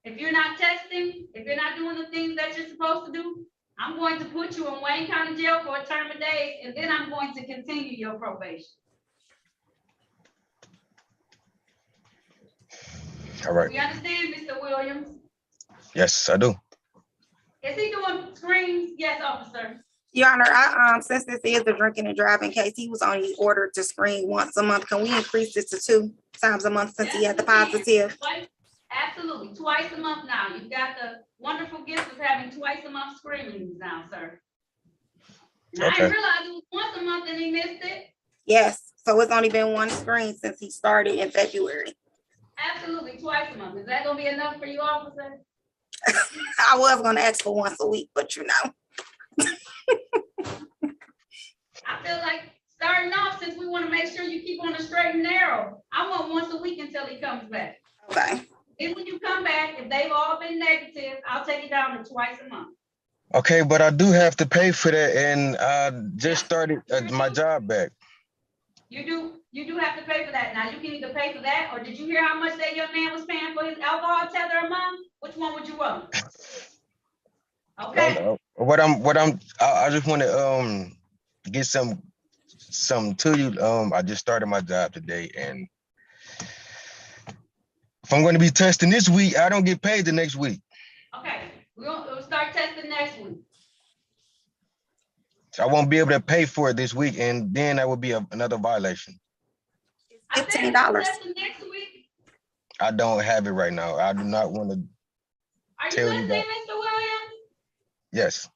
if you're not testing, if you're not doing the things that you're supposed to do, I'm going to put you in Wayne County Jail for a term of days, and then I'm going to continue your probation. All right. You understand, Mr. Williams? Yes, I do. Is he doing screens? Yes, officer. Your Honor, since this is a drinking and driving case, he was only ordered to screen once a month. Can we increase this to 2 times a month since he had the positive? Absolutely, twice a month now. You've got the wonderful gift of having twice a month screenings now, sir. I didn't realize it was once a month and he missed it. Yes, so it's only been one screen since he started in February. Absolutely, twice a month. Is that gonna be enough for you, officer? I was gonna ask for once a week, but you know. I feel like starting off, since we want to make sure you keep on the straight and narrow, I want once a week until he comes back. Okay. Then when you come back, if they've all been negative, I'll take it down to twice a month. Okay, but I do have to pay for that, and I just started my job back. You do have to pay for that. Now you can either pay for that, or did you hear how much that young man was paying for his alcohol tether a month? Which one would you want? Okay. I just want to get some to you. I just started my job today, and if I'm going to be testing this week, I don't get paid the next week. Okay, we'll start testing next week. So I won't be able to pay for it this week, and then that would be another violation. $15. Next week. I don't have it right now. I do not want to tell you that. Mr. Williams? Yes.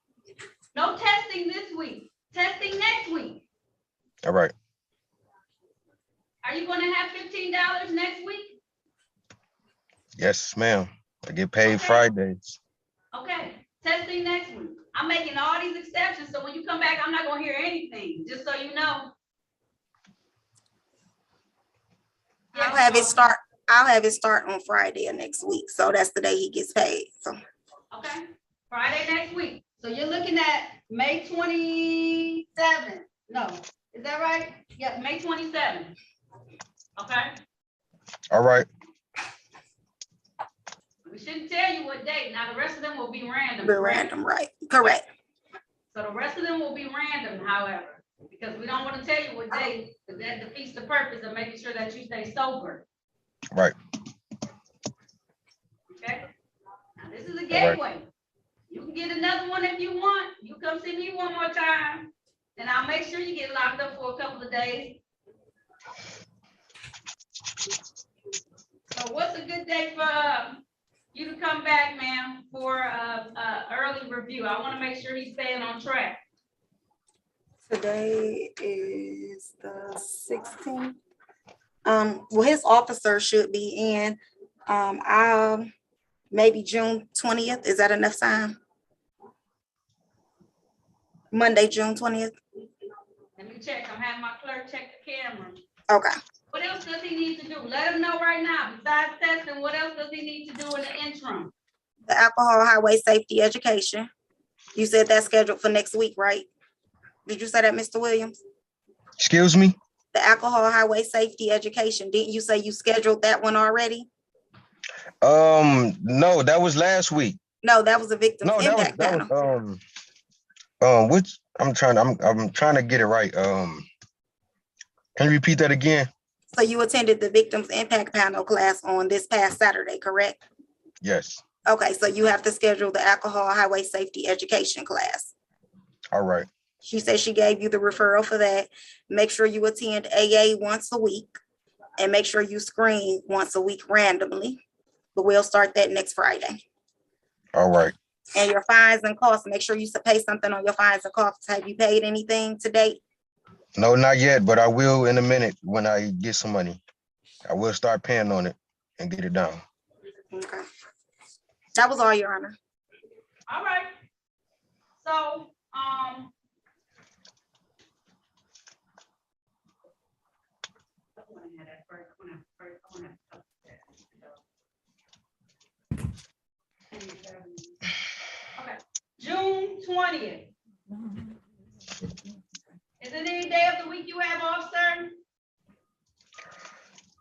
No testing this week. Testing next week. All right. Are you gonna have $15 next week? Yes, ma'am. I get paid Okay. Fridays. Okay, testing next week. I'm making all these exceptions, so when you come back, I'm not gonna hear anything, just so you know. I'll have it start on Friday of next week. So that's the day he gets paid. So Okay, Friday next week. So you're looking at May 27th. No, is that right? Yeah, May 27th. Okay, All right. we shouldn't tell you what date. Now, the rest of them will be random. be correct? random, right? Correct. So the rest of them will be random, however, because we don't want to tell you what day, because that defeats the purpose of making sure that you stay sober. Right. Okay? Now, this is a All right. gateway. You can get another one if you want. You come see me one more time, and I'll make sure you get locked up for a couple of days. So what's a good day for you to come back, ma'am, for early review? I want to make sure he's staying on track. Today is the 16th. Well, his officer should be in, maybe June 20th. Is that enough time? Monday, June 20th. Let me check. I'm having my clerk check the camera. Okay. What else does he need to do? Let him know right now. Besides testing, what else does he need to do in the interim? The alcohol highway safety education. You said that's scheduled for next week, right? Did you say that, Mr. Williams? Excuse me? The alcohol highway safety education. Didn't you say you scheduled that one already? No, that was last week. No, that was a victim's No, impact panel. which I'm trying to get it right. Can you repeat that again? So you attended the victim's impact panel class on this past Saturday, correct? Yes. Okay, so you have to schedule the alcohol highway safety education class. All right. She said she gave you the referral for that. Make sure you attend AA once a week and make sure you screen once a week randomly. But we'll start that next Friday. All right. And your fines and costs, make sure you pay something on your fines and costs. Have you paid anything to date? No, not yet, but I will in a minute when I get some money. I will start paying on it and get it down. Okay. That was all, Your Honor. All right. So, okay, June 20th. Is it any day of the week you have off, sir?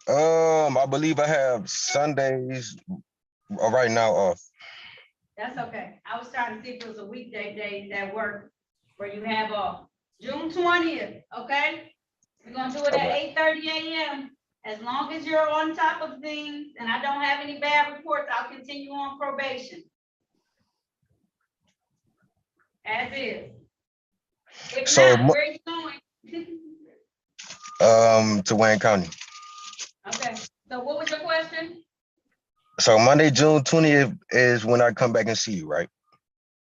I believe I have Sundays right now off. That's okay. I was trying to see if it was a weekday day that work where you have off. June 20th, okay? We're gonna do it at 8:30 a.m. As long as you're on top of things and I don't have any bad reports, I'll continue on probation. As is. If So, not, where are you going? to Wayne County. Okay, so what was your question? So Monday, June 20th is when I come back and see you, right?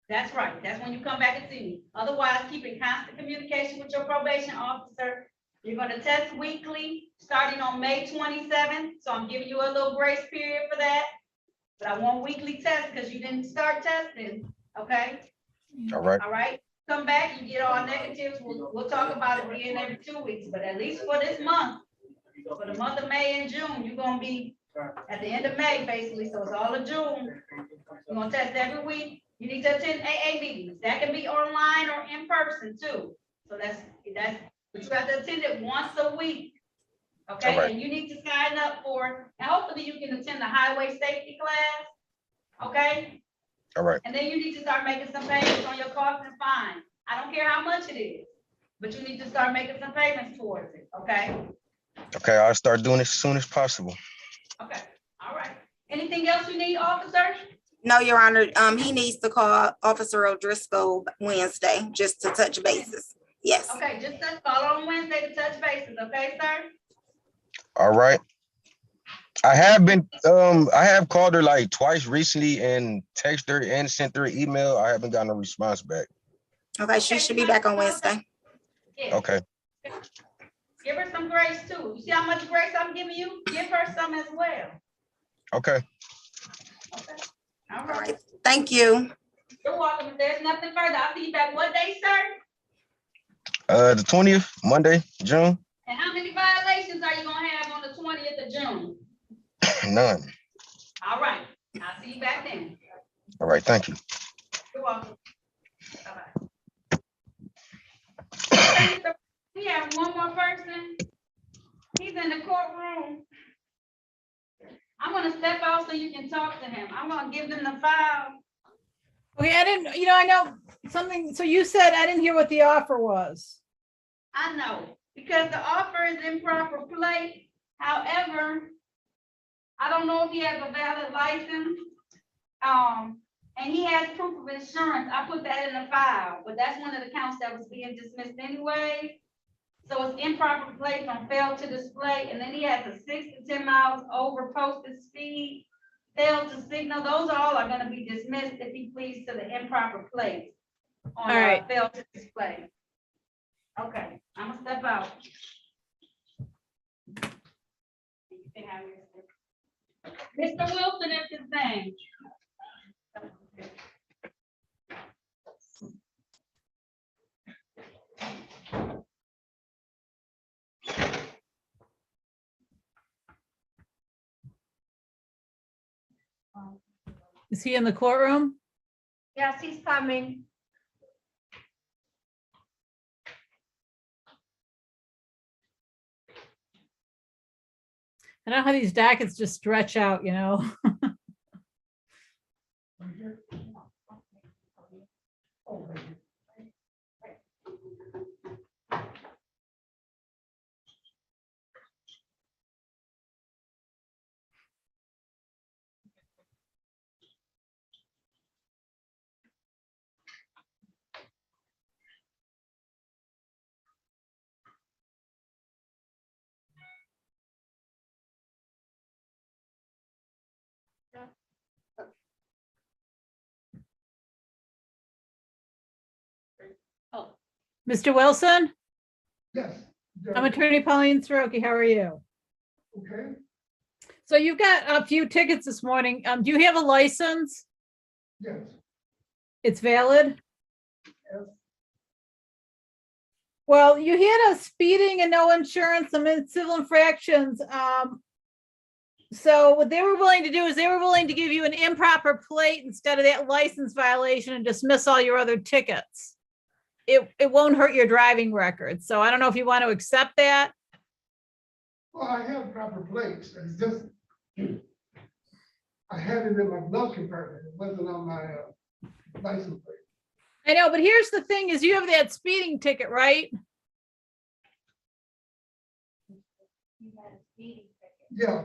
That's right. That's when you come back and see me. Otherwise, keep in constant communication with your probation officer. You're going to test weekly, starting on May 27th. So I'm giving you a little grace period for that. But I want weekly tests because you didn't start testing. Okay. All right. All right. Come back, you get all negatives. We'll talk about it again every 2 weeks. But at least for this month, for the month of May and June, you're going to be at the end of May, basically. So it's all of June. You're going to test every week. You need to attend AA meetings. That can be online or in person too. So that's, but you have to attend it once a week. Okay, Right. and you need to sign up for, and hopefully you can attend the highway safety class. Okay, All right. and then you need to start making some payments on your costs and fines. I don't care how much it is, but you need to start making some payments towards it. Okay. Okay, I'll start doing it as soon as possible. Okay. All right. Anything else you need, officer? No, Your Honor, he needs to call Officer O'Driscoll Wednesday just to touch bases. Yes. Okay, just call on Wednesday to touch bases, okay, sir? All right. I have called her like twice recently and texted her and sent her an email. I haven't gotten a response back. Okay, she should be back on Wednesday. Yeah. Okay. Give her some grace too. You see how much grace I'm giving you? Give her some as well. Okay. All All right. right, thank you. You're welcome. If there's nothing further, I'll see you back what day, sir? The 20th, Monday, June. And how many violations are you gonna have on the 20th of June? None. All right, I'll see you back then. All right, thank you. You're welcome. Bye-bye. We have one more person. He's in the courtroom. I'm gonna step out so you can talk to him. I'm gonna give them the file. Okay, I didn't, I know something, so you said, I didn't hear what the offer was. I know, because the offer is in proper place. However, I don't know if he has a valid license. And he has proof of insurance. I put that in the file, but that's one of the counts that was being dismissed anyway. So it's improper place on failed to display, and then he has a 6 to 10 miles over posted speed, failed to signal. Those all are gonna be dismissed if he pleads to the improper place on All right. failed to display. Okay, I'm gonna step out. You can have your- Mr. Wilson is his name. Is he in the courtroom? Yes, he's coming. I know how these dockets just stretch out, Oh, Mr. Wilson? Yes. I'm Attorney Pauline Soroki. How are you? Okay. So you've got a few tickets this morning. Do you have a license? Yes. It's valid? Yes. Well, you had a speeding and no insurance, some civil infractions. So what they were willing to do is they were willing to give you an improper plate instead of that license violation and dismiss all your other tickets. It won't hurt your driving record. So I don't know if you want to accept that. Well, I have proper plates. It's just, I had it in my glove compartment. It wasn't on my license plate. I know, but here's the thing is you have that speeding ticket, right? Yeah.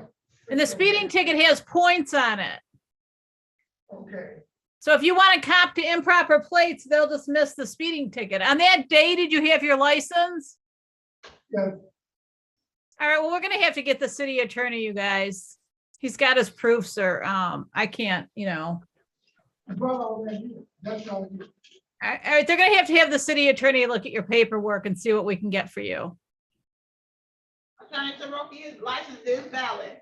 And the speeding ticket has points on it. Okay. So if you want to cop to improper plates, they'll dismiss the speeding ticket. On that day, did you have your license? Yes. All right, well, we're gonna have to get the city attorney, you guys. He's got his proof, sir. I can't, Well, that's all. All right, they're gonna have the city attorney look at your paperwork and see what we can get for you. Attorney Soroki's license is valid.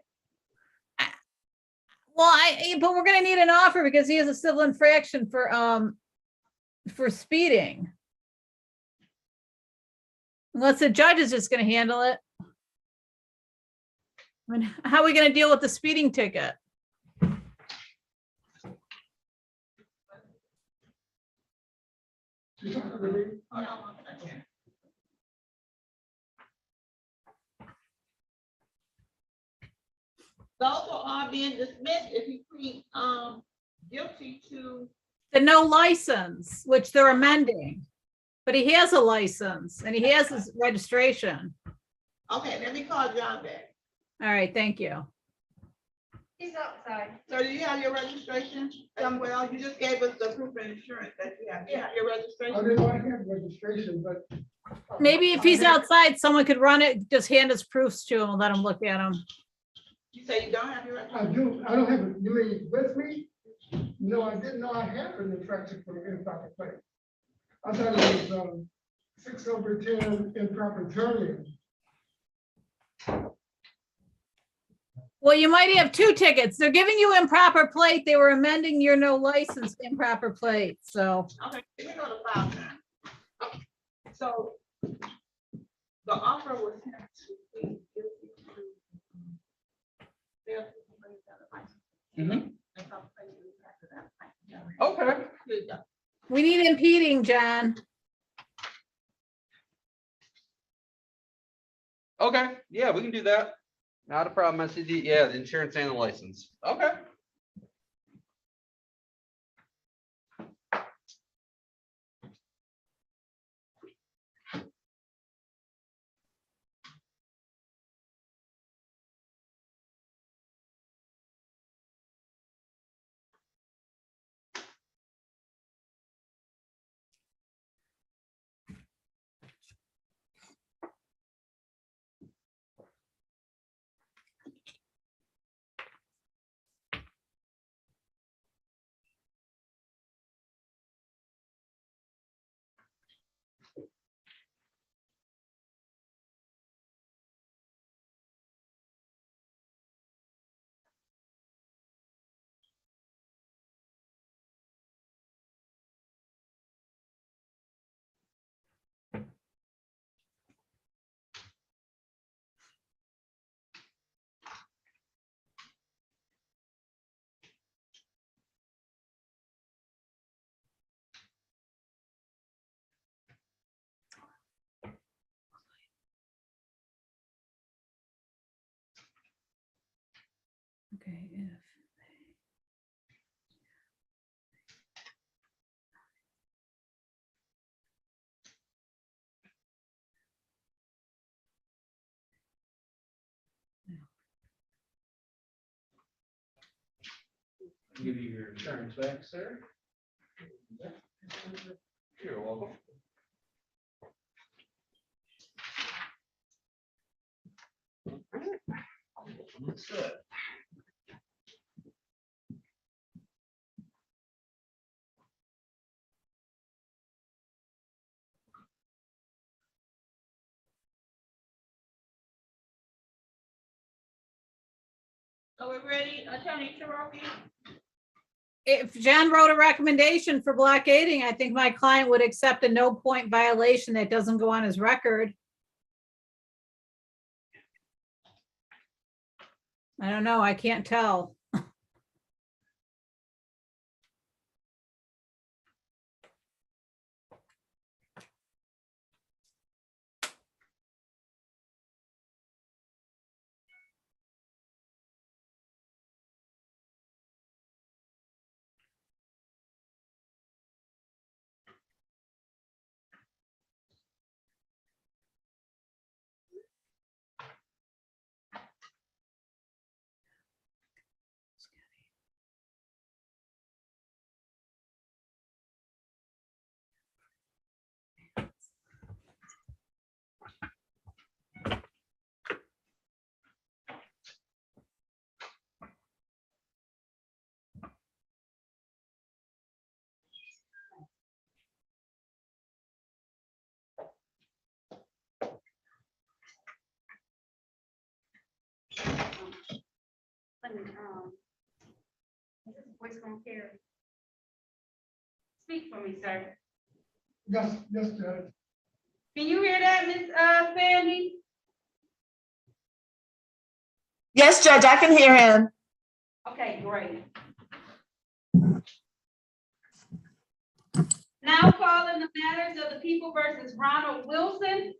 Well, but we're gonna need an offer because he has a civil infraction for speeding. Unless the judge is just gonna handle it. I mean, how are we gonna deal with the speeding ticket? Those are all being dismissed if he pleads guilty to. The no license, which they're amending. But he has a license and he has his registration. Okay, let me call John back. All right, thank you. he's outside. So do you have your registration as well? You just gave us the proof of insurance that you have. Do you have your I registration? didn't know I had registration, but. Maybe if he's outside, someone could run it, just hand his proofs to him and let him look at them. You say you don't have your I registration? do, I don't have it. You mean with me? No, I didn't know I had an infraction for the improper plate. I thought it was 6/10 improper turning. Well, you might have two tickets. They're giving you improper plate. They were amending your no license to improper plate, so. Okay, let me go to file. So the offer was sent to plead guilty to theft of somebody's other license. And some places after that. Okay. Good job. We need impeding, John. Okay, yeah, we can do that. Not a problem. I see the insurance and the license. Okay. Okay, if. Give you your insurance back, sir. You're welcome. What's that? So we're ready, Attorney Cherokee? If John wrote a recommendation for blockading, I think my client would accept a no point violation that doesn't go on his record. I don't know. I can't tell. Voice gonna carry. Speak for me, sir. Yes, Judge. Can you hear that, Miss Sandy? Yes, Judge, I can hear him. Okay, great. Now calling the matters of the people versus Ronald Wilson.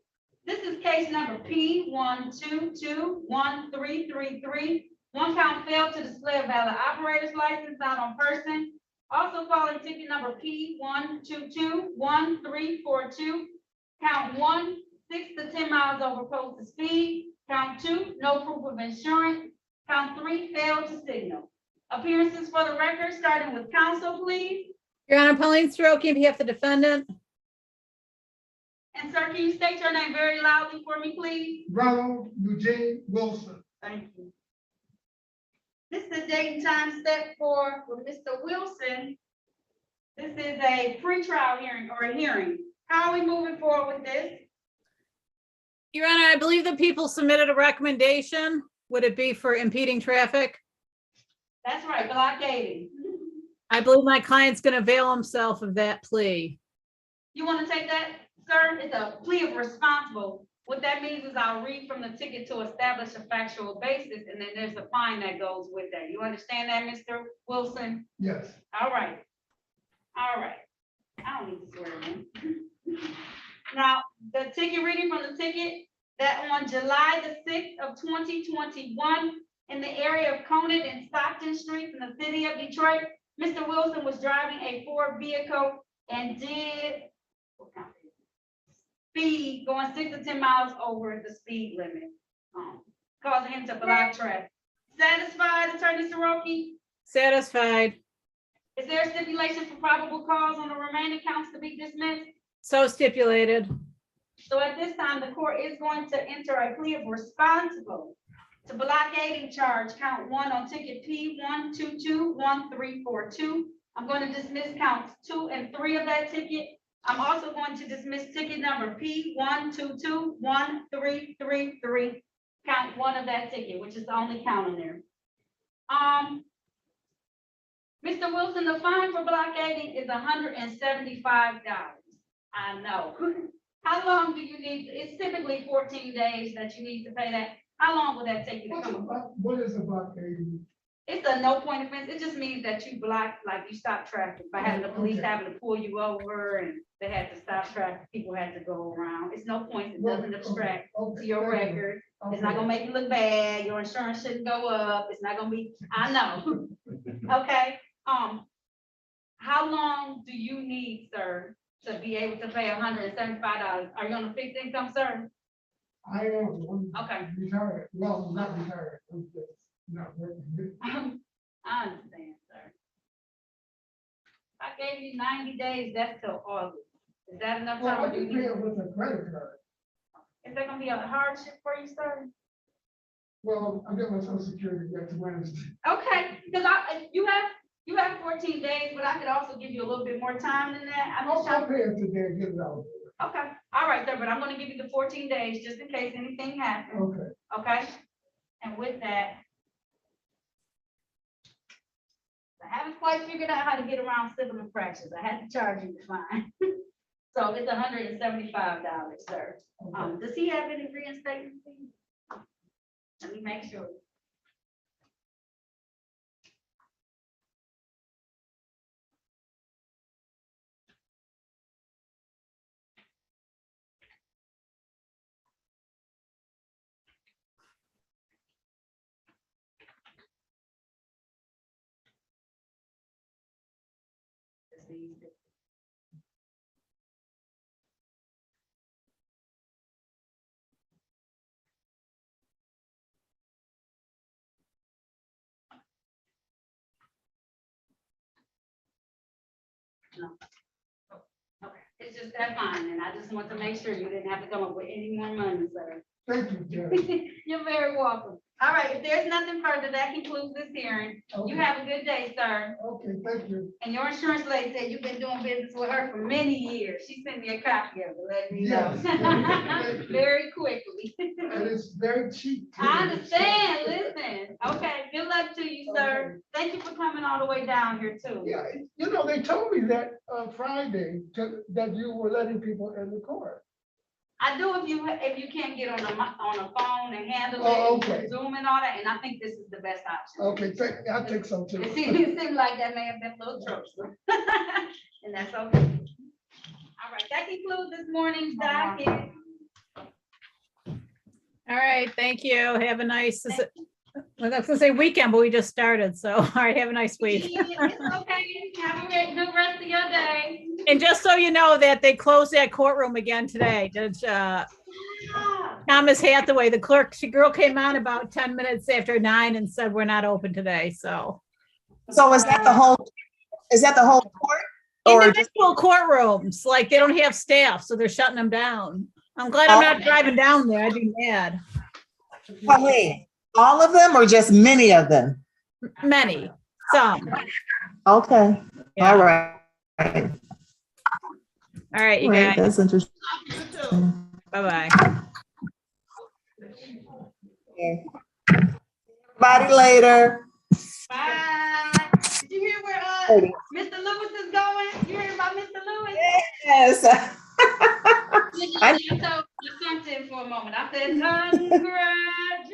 This is case number P1221333. One count failed to display a valid operator's license not on person. Also calling ticket number P1221342. Count 1, 6 to 10 miles over posted speed. Count 2, no proof of insurance. Count 3, failed to signal. Appearances for the record, starting with counsel, please. Your Honor, Pauline Soroki, on behalf of the defendant. And sir, can you state your name very loudly for me, please? Ronald Eugene Wilson. Thank you. This is the date and time set for Mr. Wilson. This is a pretrial hearing or a hearing. How are we moving forward with this? Your Honor, I believe the people submitted a recommendation. Would it be for impeding traffic? That's right, blockading. I believe my client's gonna avail himself of that plea. You want to take that, sir? It's a plea of responsible. What that means is I'll read from the ticket to establish a factual basis, and then there's a fine that goes with that. You understand that, Mr. Wilson? Yes. All right. All right. I don't need to swear in. Now, the ticket reading from the ticket that on July the 6th of 2021 in the area of Conant and Stockton Streets in the city of Detroit, Mr. Wilson was driving a Ford vehicle and did speed going 6 to 10 miles over the speed limit, causing him to block traffic. Satisfied, Attorney Soroki? Satisfied. Is there a stipulation for probable cause on the remaining counts to be dismissed? So stipulated. So at this time, the court is going to enter a plea of responsible to blockading charge count 1 on ticket P1221342. I'm going to dismiss counts 2 and 3 of that ticket. I'm also going to dismiss ticket number P1221333, count 1 of that ticket, which is the only count in there. Mr. Wilson, the fine for blockading is $175. I know. How long do you need? It's typically 14 days that you need to pay that. How long will that take you to come? What is a blockade? It's a no point offense. It just means that you block, like you stop traffic by having the police having to pull you over and they had to stop traffic. People had to go around. It's no point. It doesn't abstract to your record. It's not gonna make you look bad. Your insurance shouldn't go up. It's not gonna be, I know. Okay. How long do you need, sir, to be able to pay $175? Are you on a fixed income, sir? I am. Okay. Retired. Well, not retired. I'm just not working. I understand, sir. I gave you 90 days, that's till August. Is that enough Well, time? I can pay it with a credit card. Is that gonna be a hardship for you, sir? Well, I got my social security yet to Wednesday. Okay, because you have 14 days, but I could also give you a little bit more time than that. I'm just I'll trying. pay it today and get it out. Okay, all right, sir, but I'm gonna give you the 14 days just in case anything happens. Okay. Okay, and with that, I haven't quite figured out how to get around civil infractions. I had to charge you the fine. So it's $175, sir. Does he have any reinstatement fees? Let me make sure. No. Okay, it's just that fine, and I just want to make sure you didn't have to come up with any more money, sir. Thank you, Judge. You're very welcome. All right, if there's nothing further, that concludes this hearing. You Okay. have a good day, sir. Okay, thank you. And your insurance lady said you've been doing business with her for many years. She sent me a copy of it, let me know. Yes. Very quickly. And it's very cheap. too. I understand, listen. Okay, good luck to you, sir. Thank you for coming all the way down here too. Yeah, you know, they told me that Friday that you were letting people in the court. I do if you can't get on a phone and handle Oh, it, okay. Zoom and all that, and I think this is the best option. Okay, I'll take some too. It seemed like that may have been a little troublesome. And that's okay. All right, that concludes this morning's docket. All right, thank you. Have a nice, well, I was gonna say weekend, but we just started. So, all right, have a nice week. It's okay. Have a good rest of your day. And just so you know that they closed that courtroom again today. Judge Thomas Hathaway, the clerk, girl came on about 10 minutes after 9 and said, we're not open today, so. So is that the whole court? Or just Individual courtrooms, like they don't have staff, so they're shutting them down. I'm glad I'm not driving down there. I'd be mad. oh, wait, all of them or just many of them? Many, some. Okay, Yeah. all right. All right, you Right, guys. that's interesting. Bye-bye. Everybody later. Bye. Did you hear where Mr. Lewis is going? You heard about Mr. Lewis? Yes. I told my son for a moment. I said, congrats.